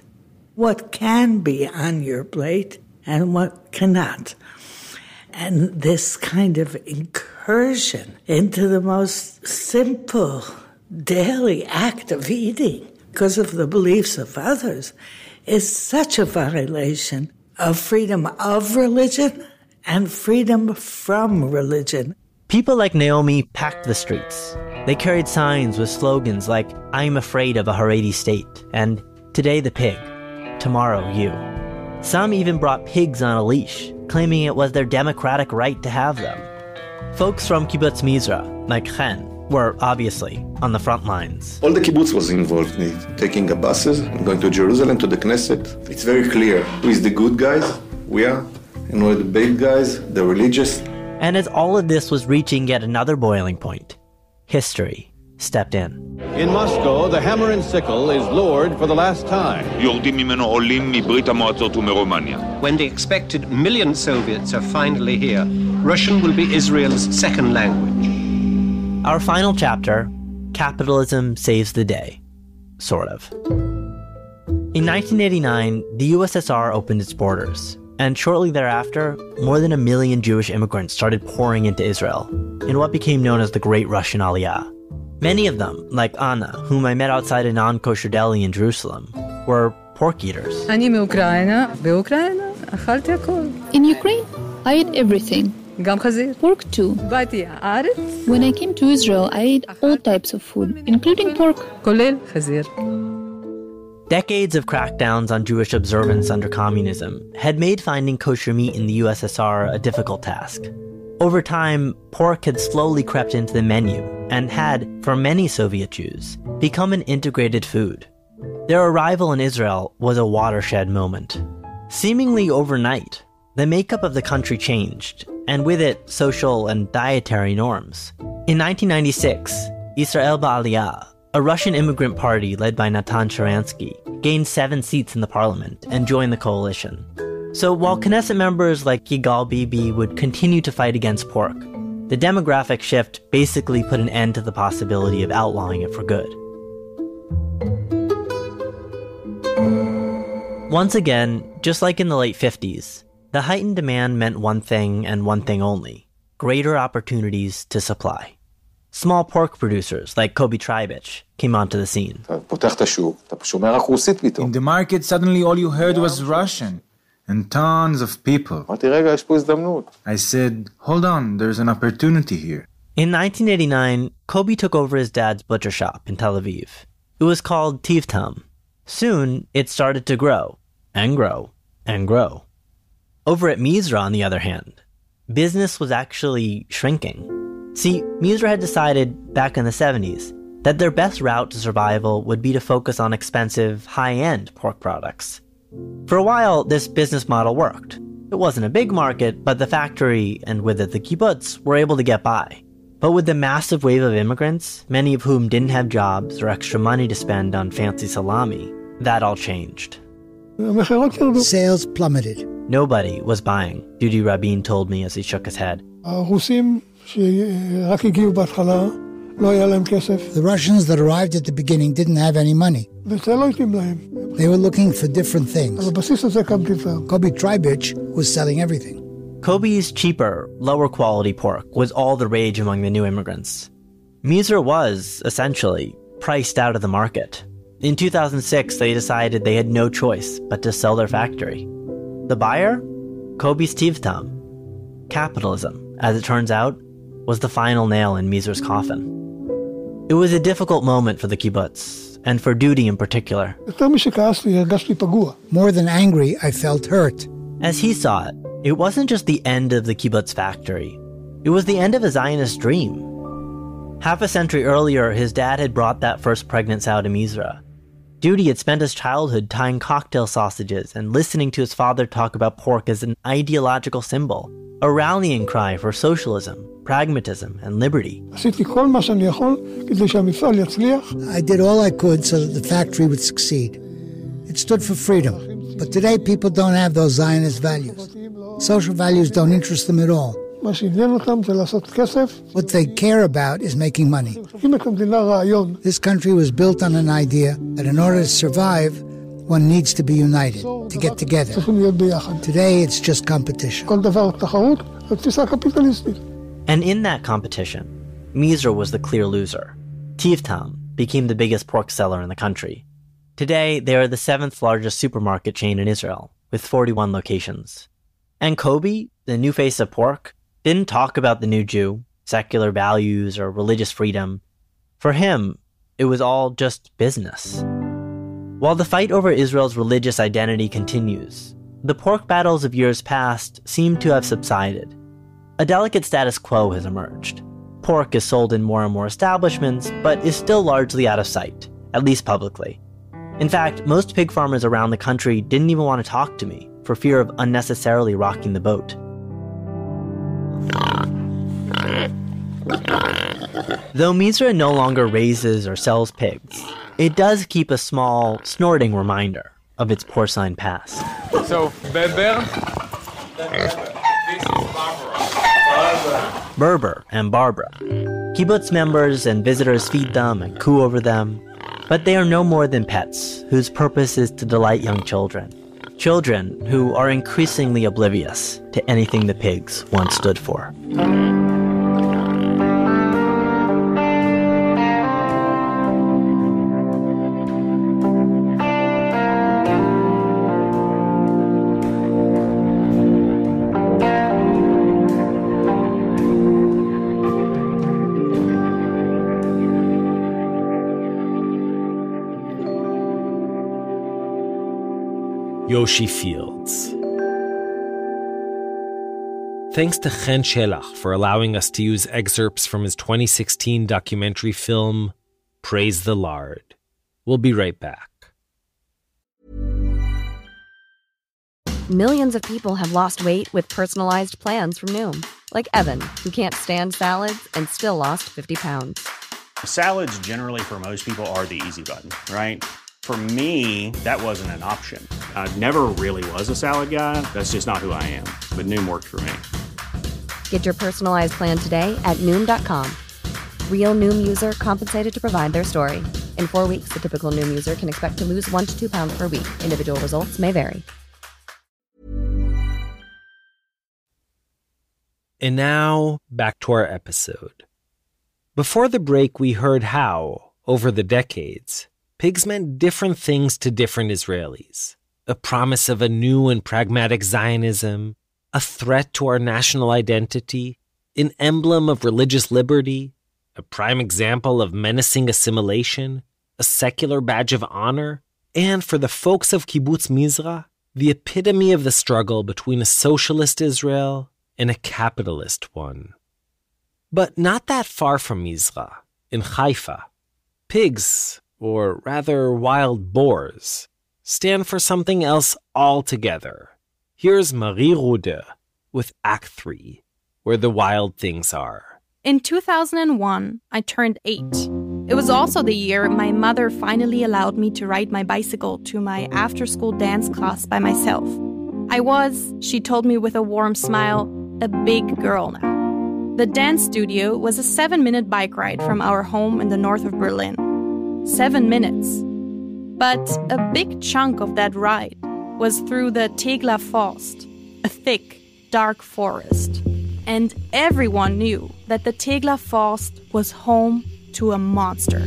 what can be on your plate and what cannot. And this kind of incursion into the most simple daily act of eating because of the beliefs of others is such a violation of freedom of religion and freedom from religion. People like Naomi packed the streets. They carried signs with slogans like, "I'm afraid of a Haredi state," and "Today the pig, tomorrow you." Some even brought pigs on a leash, claiming it was their democratic right to have them. Folks from Kibbutz Mizra, like Chen, were obviously on the front lines. All the kibbutz was involved in it, taking the buses and going to Jerusalem, to the Knesset. It's very clear who is the good guys, we are, and who are the bad guys, the religious. And as all of this was reaching yet another boiling point, history stepped in. In Moscow, the hammer and sickle is lowered for the last time. When the expected million Soviets are finally here, Russian will be Israel's second language. Our final chapter, Capitalism Saves the Day. Sort of. In 1989, the USSR opened its borders, and shortly thereafter, more than 1 million Jewish immigrants started pouring into Israel, in what became known as the Great Russian Aliyah. Many of them, like Anna, whom I met outside a non-kosher deli in Jerusalem, were pork eaters. In Ukraine, I ate everything. Pork too. When I came to Israel, I ate all types of food, including pork. Decades of crackdowns on Jewish observance under communism had made finding kosher meat in the USSR a difficult task. Over time, pork had slowly crept into the menu and had, for many Soviet Jews, become an integrated food. Their arrival in Israel was a watershed moment. Seemingly overnight, the makeup of the country changed, and with it, social and dietary norms. In 1996, Israel Ba'aliyah, a Russian immigrant party led by Natan Sharansky, gained 7 seats in the parliament and joined the coalition. So while Knesset members like Yigal Bibi would continue to fight against pork, the demographic shift basically put an end to the possibility of outlawing it for good. Once again, just like in the late 50s, the heightened demand meant one thing and one thing only: greater opportunities to supply. Small pork producers like Kobi Treibich came onto the scene. In the market, suddenly all you heard was Russian, and tons of people. I said, hold on, there's an opportunity here. In 1989, Kobi took over his dad's butcher shop in Tel Aviv. It was called Tivtam. Soon, it started to grow, and grow, and grow. Over at Mizra, on the other hand, business was actually shrinking. See, Mizra had decided, back in the 70s, that their best route to survival would be to focus on expensive, high-end pork products. For a while, this business model worked. It wasn't a big market, but the factory, and with it the kibbutz, were able to get by. But with the massive wave of immigrants, many of whom didn't have jobs or extra money to spend on fancy salami, that all changed. Sales plummeted. Nobody was buying, Dudi Rabin told me as he shook his head. The Russians that arrived at the beginning didn't have any money. They were looking for different things. Kobi Treibich was selling everything. Kobi's cheaper, lower quality pork was all the rage among the new immigrants. Mizra was, essentially, priced out of the market. In 2006, they decided they had no choice but to sell their factory. The buyer? Kobi's Tivtam. Capitalism, as it turns out, was the final nail in Mizra's coffin. It was a difficult moment for the kibbutz, and for Dudi in particular. More than angry, I felt hurt. As he saw it, it wasn't just the end of the kibbutz factory. It was the end of a Zionist dream. Half a century earlier, his dad had brought that first pregnant sow to Mizra. Dudi had spent his childhood tying cocktail sausages and listening to his father talk about pork as an ideological symbol, a rallying cry for socialism, pragmatism, and liberty. I did all I could so that the factory would succeed. It stood for freedom. But today people don't have those Zionist values. Social values don't interest them at all. What they care about is making money. This country was built on an idea that in order to survive, one needs to be united, to get together. Today, it's just competition. And in that competition, Mizra was the clear loser. Tivtam became the biggest pork seller in the country. Today, they are the 7th largest supermarket chain in Israel, with 41 locations. And Kobi, the new face of pork, didn't talk about the new Jew, secular values, or religious freedom. For him, it was all just business. While the fight over Israel's religious identity continues, the pork battles of years past seem to have subsided. A delicate status quo has emerged. Pork is sold in more and more establishments, but is still largely out of sight, at least publicly. In fact, most pig farmers around the country didn't even want to talk to me for fear of unnecessarily rocking the boat. Though Mizra no longer raises or sells pigs, it does keep a small, snorting reminder of its porcine past. So, Berber? Berber and Barbara. Kibbutz members and visitors feed them and coo over them, but they are no more than pets whose purpose is to delight young children. Children who are increasingly oblivious to anything the pigs once stood for. Yoshi Fields. Thanks to Chen Shelach for allowing us to use excerpts from his 2016 documentary film, Praise the Lard. We'll be right back. Millions of people have lost weight with personalized plans from Noom. Like Evan, who can't stand salads and still lost 50 pounds. Salads generally for most people are the easy button, right? For me, that wasn't an option. I never really was a salad guy. That's just not who I am. But Noom worked for me. Get your personalized plan today at Noom.com. Real Noom user compensated to provide their story. In 4 weeks, the typical Noom user can expect to lose 1 to 2 pounds per week. Individual results may vary. And now, back to our episode. Before the break, we heard how, over the decades, pigs meant different things to different Israelis. A promise of a new and pragmatic Zionism, a threat to our national identity, an emblem of religious liberty, a prime example of menacing assimilation, a secular badge of honor, and for the folks of Kibbutz Mizra, the epitome of the struggle between a socialist Israel and a capitalist one. But not that far from Mizra, in Haifa, pigs, or rather wild boars, stand for something else altogether. Here's Marie Rude with Act 3, where the wild things are. In 2001, I turned 8. It was also the year my mother finally allowed me to ride my bicycle to my after-school dance class by myself. I was, she told me with a warm smile, a big girl now. The dance studio was a 7-minute bike ride from our home in the north of Berlin. 7 minutes. But a big chunk of that ride was through the Tegler Forst, a thick, dark forest. And everyone knew that the Tegler Forst was home to a monster.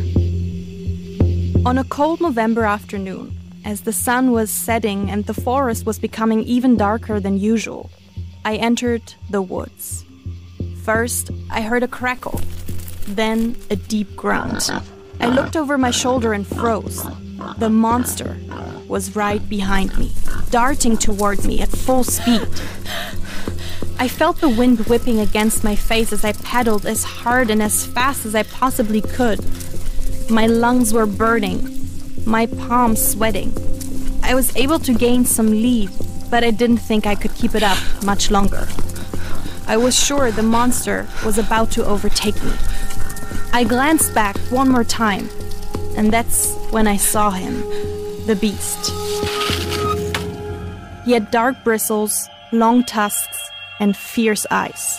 On a cold November afternoon, as the sun was setting and the forest was becoming even darker than usual, I entered the woods. First, I heard a crackle, then a deep grunt. I looked over my shoulder and froze. The monster was right behind me, darting toward me at full speed. I felt the wind whipping against my face as I pedaled as hard and as fast as I possibly could. My lungs were burning, my palms sweating. I was able to gain some lead, but I didn't think I could keep it up much longer. I was sure the monster was about to overtake me. I glanced back one more time, and that's when I saw him, the beast. He had dark bristles, long tusks, and fierce eyes.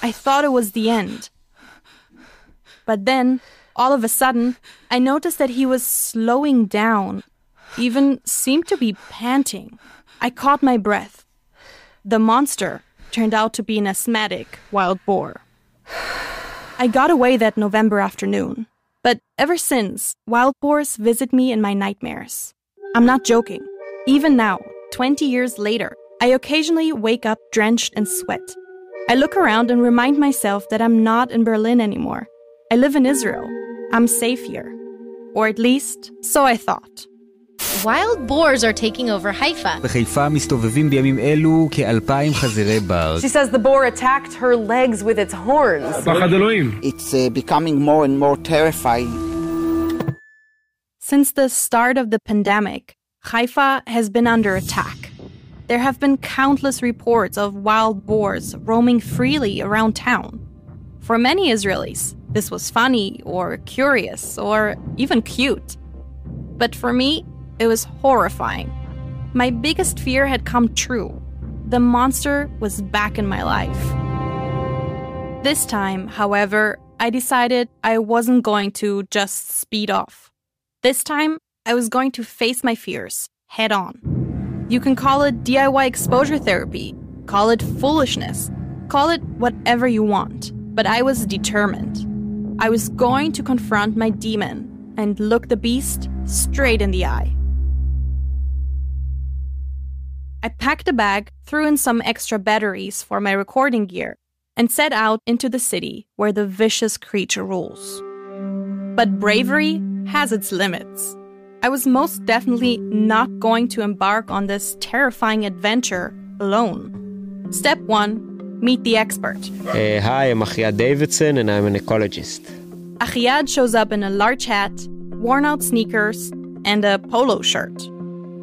I thought it was the end. But then, all of a sudden, I noticed that he was slowing down, even seemed to be panting. I caught my breath. The monster turned out to be an asthmatic wild boar. I got away that November afternoon, but ever since, wild boars visit me in my nightmares. I'm not joking. Even now, 20 years later, I occasionally wake up drenched in sweat. I look around and remind myself that I'm not in Berlin anymore. I live in Israel. I'm safe here. Or at least, so I thought. Wild boars are taking over Haifa. בחיפה מסתובבים בימים אלו כ2,000 חזירי בר. She says the boar attacked her legs with its horns. It's becoming more and more terrifying. Since the start of the pandemic, Haifa has been under attack. There have been countless reports of wild boars roaming freely around town. For many Israelis, this was funny or curious or even cute. But for me, it was horrifying. My biggest fear had come true. The monster was back in my life. This time, however, I decided I wasn't going to just speed off. This time, I was going to face my fears head on. You can call it DIY exposure therapy, call it foolishness, call it whatever you want. But I was determined. I was going to confront my demon and look the beast straight in the eye. I packed a bag, threw in some extra batteries for my recording gear, and set out into the city where the vicious creature rules. But bravery has its limits. I was most definitely not going to embark on this terrifying adventure alone. Step 1, meet the expert. Hi, I'm Achiad Davidson and I'm an ecologist. Achiad shows up in a large hat, worn-out sneakers, and a polo shirt.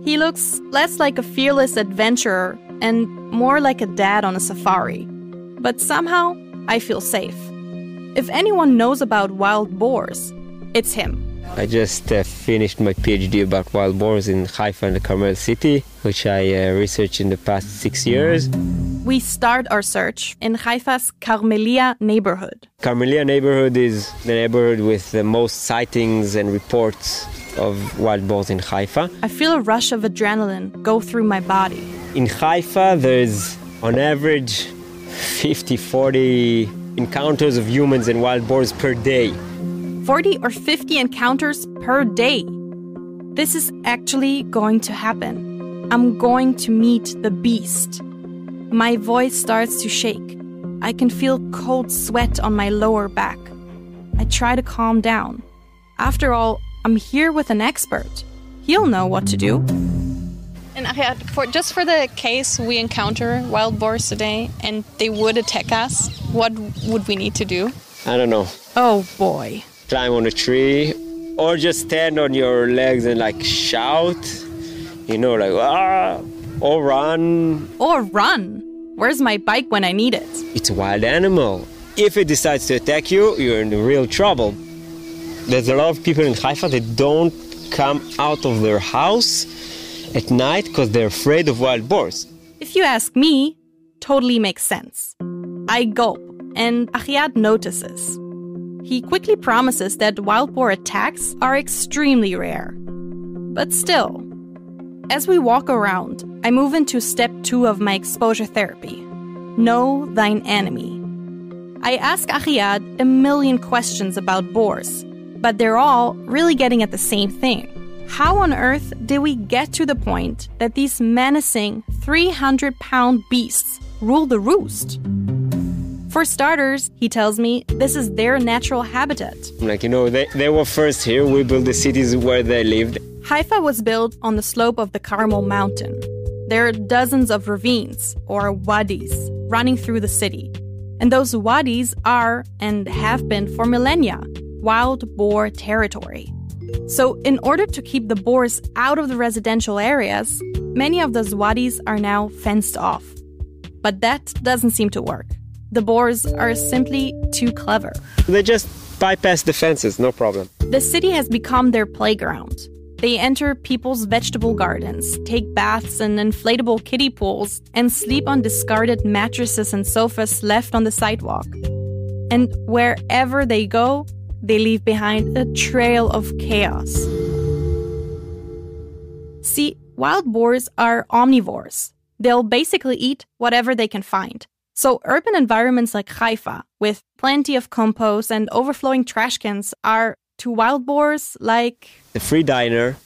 He looks less like a fearless adventurer and more like a dad on a safari. But somehow, I feel safe. If anyone knows about wild boars, it's him. I just finished my PhD about wild boars in Haifa and the Carmel City, which I researched in the past 6 years. We start our search in Haifa's Carmelia neighborhood. Carmelia neighborhood is the neighborhood with the most sightings and reports of wild boars in Haifa. I feel a rush of adrenaline go through my body. In Haifa, there's on average 50-40 encounters of humans and wild boars per day. 40 or 50 encounters per day. This is actually going to happen. I'm going to meet the beast. My voice starts to shake. I can feel cold sweat on my lower back. I try to calm down. After all, I'm here with an expert. He'll know what to do. And just for the case we encounter wild boars today and they would attack us, what would we need to do? I don't know. Oh boy. Climb on a tree or just stand on your legs and shout, like ah, or run. Or run. Where's my bike when I need it? It's a wild animal. If it decides to attack you, you're in real trouble. There's a lot of people in Haifa that don't come out of their house at night because they're afraid of wild boars. If you ask me, totally makes sense. I gulp, and Achiad notices. He quickly promises that wild boar attacks are extremely rare. But still, as we walk around, I move into step 2 of my exposure therapy. Know thine enemy. I ask Achiad a million questions about boars, but they're all really getting at the same thing. How on earth did we get to the point that these menacing 300-pound beasts rule the roost? For starters, he tells me, this is their natural habitat. They were first here. We built the cities where they lived. Haifa was built on the slope of the Carmel mountain. There are dozens of ravines, or wadis, running through the city. And those wadis are, and have been for millennia, wild boar territory. So in order to keep the boars out of the residential areas, many of those wadis are now fenced off. But that doesn't seem to work. The boars are simply too clever. They just bypass the fences, no problem. The city has become their playground. They enter people's vegetable gardens, take baths in inflatable kiddie pools, and sleep on discarded mattresses and sofas left on the sidewalk. And wherever they go, they leave behind a trail of chaos. See, wild boars are omnivores. They'll basically eat whatever they can find. So urban environments like Haifa, with plenty of compost and overflowing trash cans, are to wild boars like the free diner,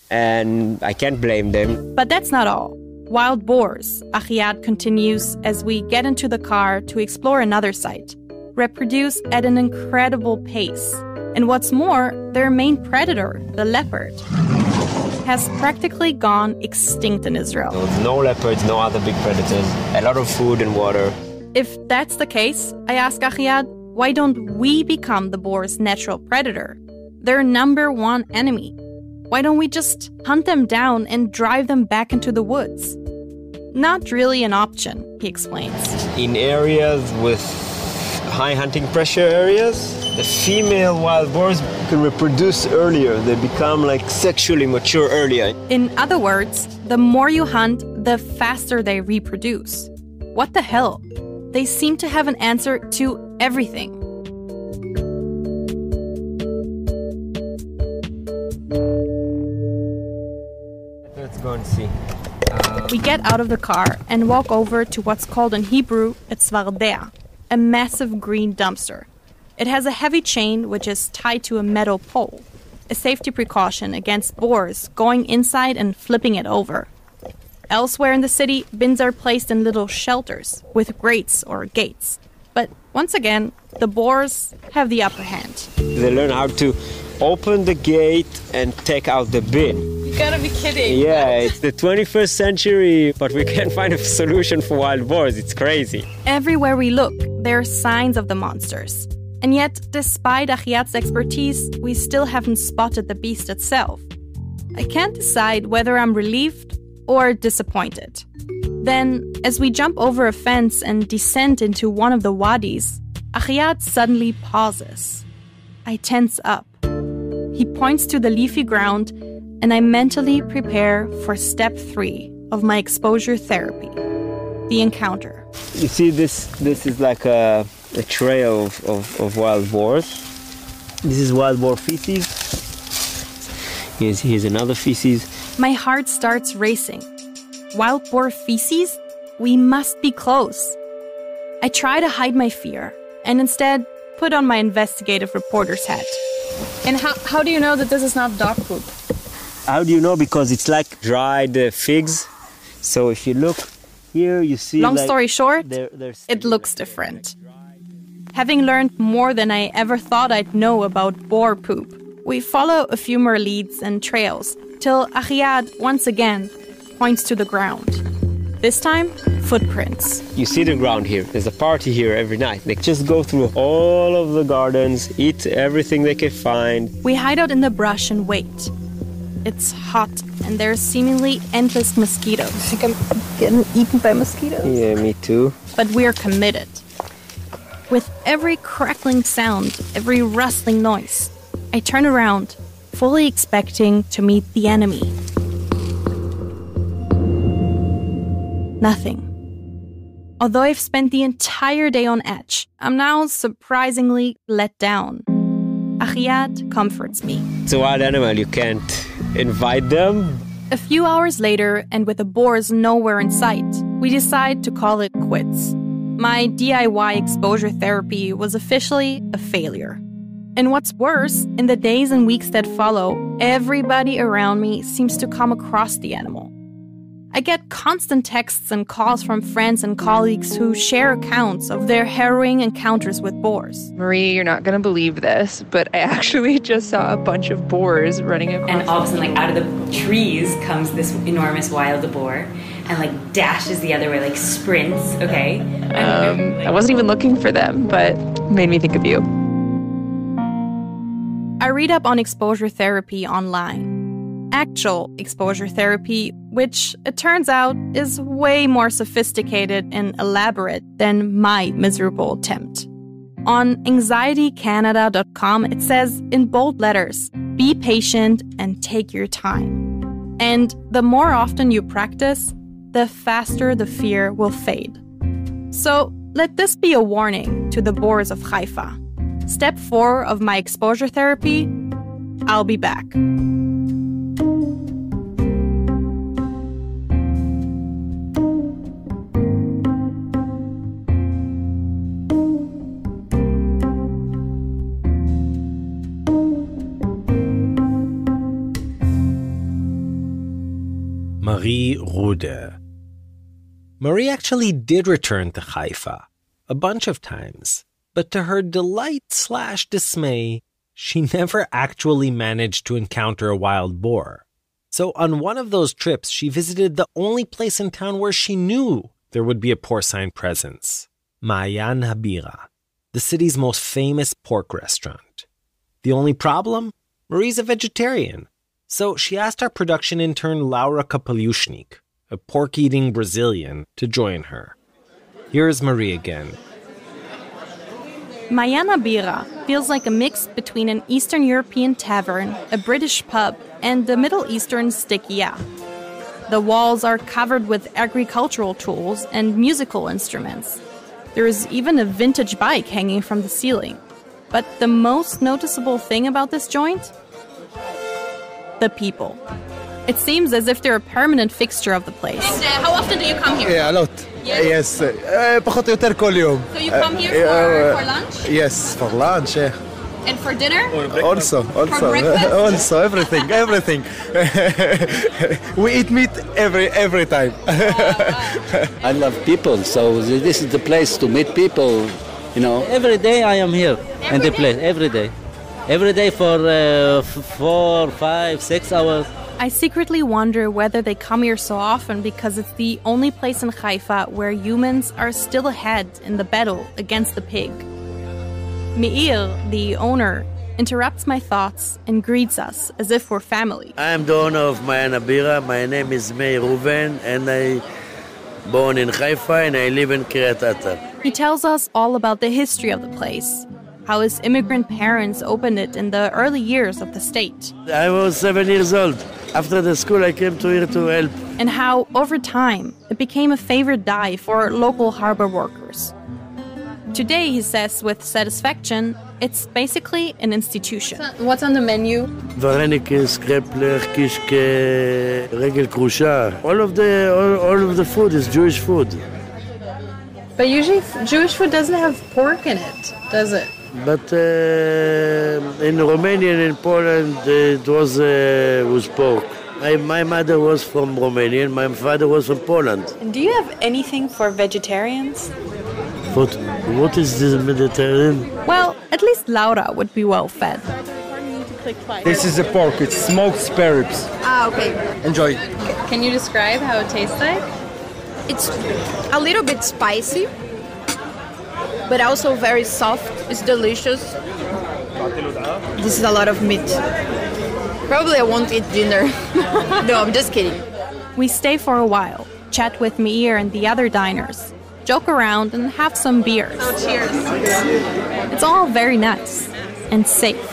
and I can't blame them. But that's not all. Wild boars, Achiad continues as we get into the car to explore another site, reproduce at an incredible pace. And what's more, their main predator, the leopard. has practically gone extinct in Israel. No leopards, no other big predators, a lot of food and water. If that's the case, I ask Achiad, why don't we become the boar's natural predator? Their number one enemy. Why don't we just hunt them down and drive them back into the woods? Not really an option, he explains. In areas with high hunting pressure areas, the female wild boars can reproduce earlier. They become sexually mature earlier. In other words, the more you hunt, the faster they reproduce. What the hell? They seem to have an answer to everything. Let's go and see. We get out of the car and walk over to what's called in Hebrew a tzvardea, a massive green dumpster. It has a heavy chain which is tied to a metal pole, a safety precaution against boars going inside and flipping it over. Elsewhere in the city, bins are placed in little shelters with grates or gates. But once again, the boars have the upper hand. They learn how to open the gate and take out the bin. You gotta be kidding. Yeah, it's the 21st century, but we can't find a solution for wild boars. It's crazy. Everywhere we look, there are signs of the monsters. And yet, despite Achiad's expertise, we still haven't spotted the beast itself. I can't decide whether I'm relieved or disappointed. Then, as we jump over a fence and descend into one of the wadis, Achiad suddenly pauses. I tense up. He points to the leafy ground, and I mentally prepare for step 3 of my exposure therapy, the encounter. You see, this is like a trail of wild boars. This is wild boar feces. Here's another feces. My heart starts racing. Wild boar feces? We must be close. I try to hide my fear, and instead put on my investigative reporter's hat. And how do you know that this is not dog poop? How do you know? Because it's like dried figs. So if you look here, you see... Long story short, it looks different. Having learned more than I ever thought I'd know about boar poop, we follow a few more leads and trails till Achiad once again points to the ground. This time, footprints. You see the ground here. There's a party here every night. They just go through all of the gardens, eat everything they can find. We hide out in the brush and wait. It's hot, and there's seemingly endless mosquitoes. I think I'm getting eaten by mosquitoes. Yeah, me too. But we're committed. With every crackling sound, every rustling noise, I turn around, fully expecting to meet the enemy. Nothing. Although I've spent the entire day on edge, I'm now surprisingly let down. Achiad comforts me. It's a wild animal, you can't invite them. A few hours later, and with the boars nowhere in sight, we decide to call it quits. My DIY exposure therapy was officially a failure. And what's worse, in the days and weeks that follow, everybody around me seems to come across the animal. I get constant texts and calls from friends and colleagues who share accounts of their harrowing encounters with boars. Marie, you're not going to believe this, but I actually just saw a bunch of boars running across. And all of a sudden, out of the trees comes this enormous wild boar and dashes the other way, sprints, okay? I wasn't even looking for them, but made me think of you. I read up on exposure therapy online. Actual exposure therapy, which it turns out is way more sophisticated and elaborate than my miserable attempt. On anxietycanada.com, it says in bold letters, be patient and take your time. And the more often you practice, the faster the fear will fade. So let this be a warning to the boars of Haifa. Step 4 of my exposure therapy, I'll be back. Marie Rude. Marie actually did return to Haifa a bunch of times, but to her delight/dismay, she never actually managed to encounter a wild boar. So on one of those trips, she visited the only place in town where she knew there would be a porcine presence, Maayan Habira, the city's most famous pork restaurant. The only problem? Marie's a vegetarian. So she asked our production intern Laura Kapeliushnik, a pork-eating Brazilian, to join her. Here's Marie again. Maayan Habira feels like a mix between an Eastern European tavern, a British pub, and the Middle Eastern stikiyah. The walls are covered with agricultural tools and musical instruments. There is even a vintage bike hanging from the ceiling. But the most noticeable thing about this joint? The people. It seems as if they're a permanent fixture of the place. And how often do you come here? Yeah, a lot. Yes. פחות או יותר כל יום. So you come here for lunch? Yes, for lunch, yeah. And for dinner? Also. For breakfast? Also, everything. We eat meat every time. I love people, so this is the place to meet people, you know. Every day I am here in the place, every day. Every day for 4, 5, 6 hours. I secretly wonder whether they come here so often because it's the only place in Haifa where humans are still ahead in the battle against the pig. Meir, the owner, interrupts my thoughts and greets us as if we're family. I am the owner of Maayan Habira. My name is Meir Ruven, and I born in Haifa and I live in Kiryat Atar. He tells us all about the history of the place, how his immigrant parents opened it in the early years of the state. I was 7 years old. After the school, I came to here to help. And how, over time, it became a favorite dive for local harbor workers. Today, he says with satisfaction, it's basically an institution. What's on the menu? Varenike, skrepler, kishke, regel krusha. All of the food is Jewish food. But usually Jewish food doesn't have pork in it, does it? But in Romania and in Poland, it was pork. My mother was from Romania and my father was from Poland. And do you have anything for vegetarians? What is this Mediterranean? Well, at least Laura would be well fed. This is the pork. It's smoked spare ribs. Ah, okay. Enjoy. Can you describe how it tastes like? It's a little bit spicy, but also very soft. It's delicious. This is a lot of meat. Probably I won't eat dinner. No, I'm just kidding. We stay for a while, chat with Meir and the other diners, joke around and have some beers. Oh, cheers. It's all very nice and safe.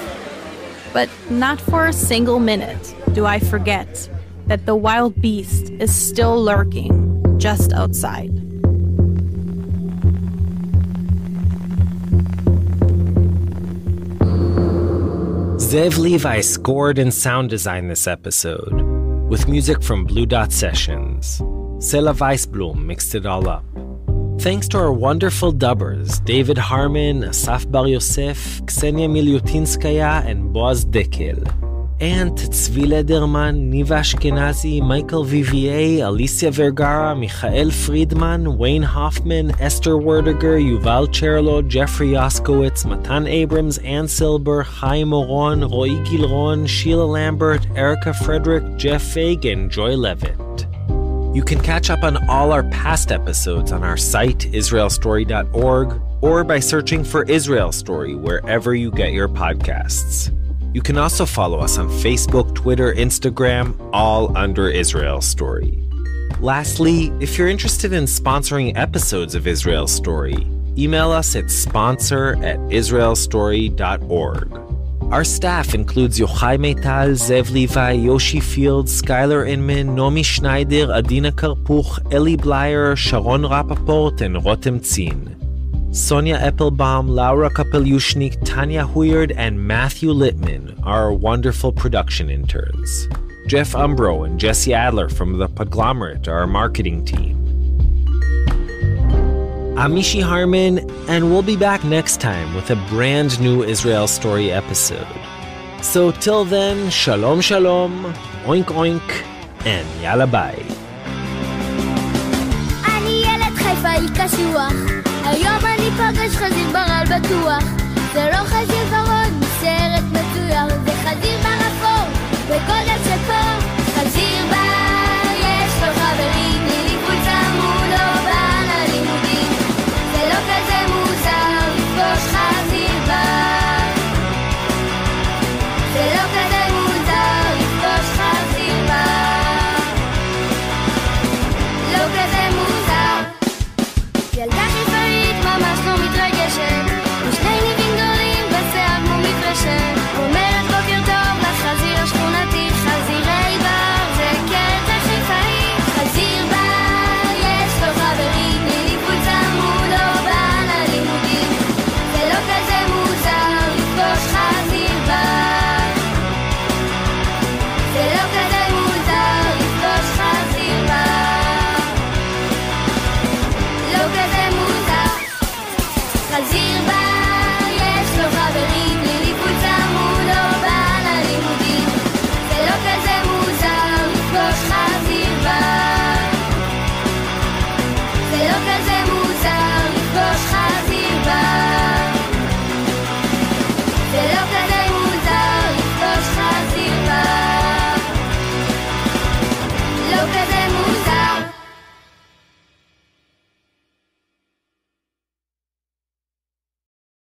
But not for a single minute do I forget that the wild beast is still lurking just outside. Zev Levi scored and sound designed this episode, with music from Blue Dot Sessions. Sela Weisblum mixed it all up. Thanks to our wonderful dubbers, David Harmon, Asaf Bar Yosef, Ksenia Milyutinskaya, and Boaz Dekel. And Tzvi Lederman, Niva Ashkenazi, Michael Vivier, Alicia Vergara, Michael Friedman, Wayne Hoffman, Esther Werdiger, Yuval Cherlo, Jeffrey Yoskowitz, Matan Abrams, Ann Silber, Chaim Oron, Roy Gilron, Sheila Lambert, Erica Frederick, Jeff Feig, and Joy Levitt. You can catch up on all our past episodes on our site, israelstory.org, or by searching for Israel Story wherever you get your podcasts. You can also follow us on Facebook, Twitter, Instagram, all under Israel Story. Lastly, if you're interested in sponsoring episodes of Israel Story, email us at sponsor@israelstory.org. Our staff includes Yochai Meital, Zev Levi, Yoshi Field, Skylar Inman, Nomi Schneider, Adina Karpuch, Eli Blyer, Sharon Rappaport, and Rotem Tzin. Sonia Eppelbaum, Laura Kapeliushnik, Tanya Huyard, and Matthew Littman are our wonderful production interns. Jeff Umbro and Jesse Adler from The Podglomerate are our marketing team. I'm Mishi Harman, and we'll be back next time with a brand new Israel Story episode. So till then, shalom shalom, oink oink, and yalla bye. אני ילד חיפאי קשוח, היום אני פגש חזיר ברל בטוח, זה לא חזיר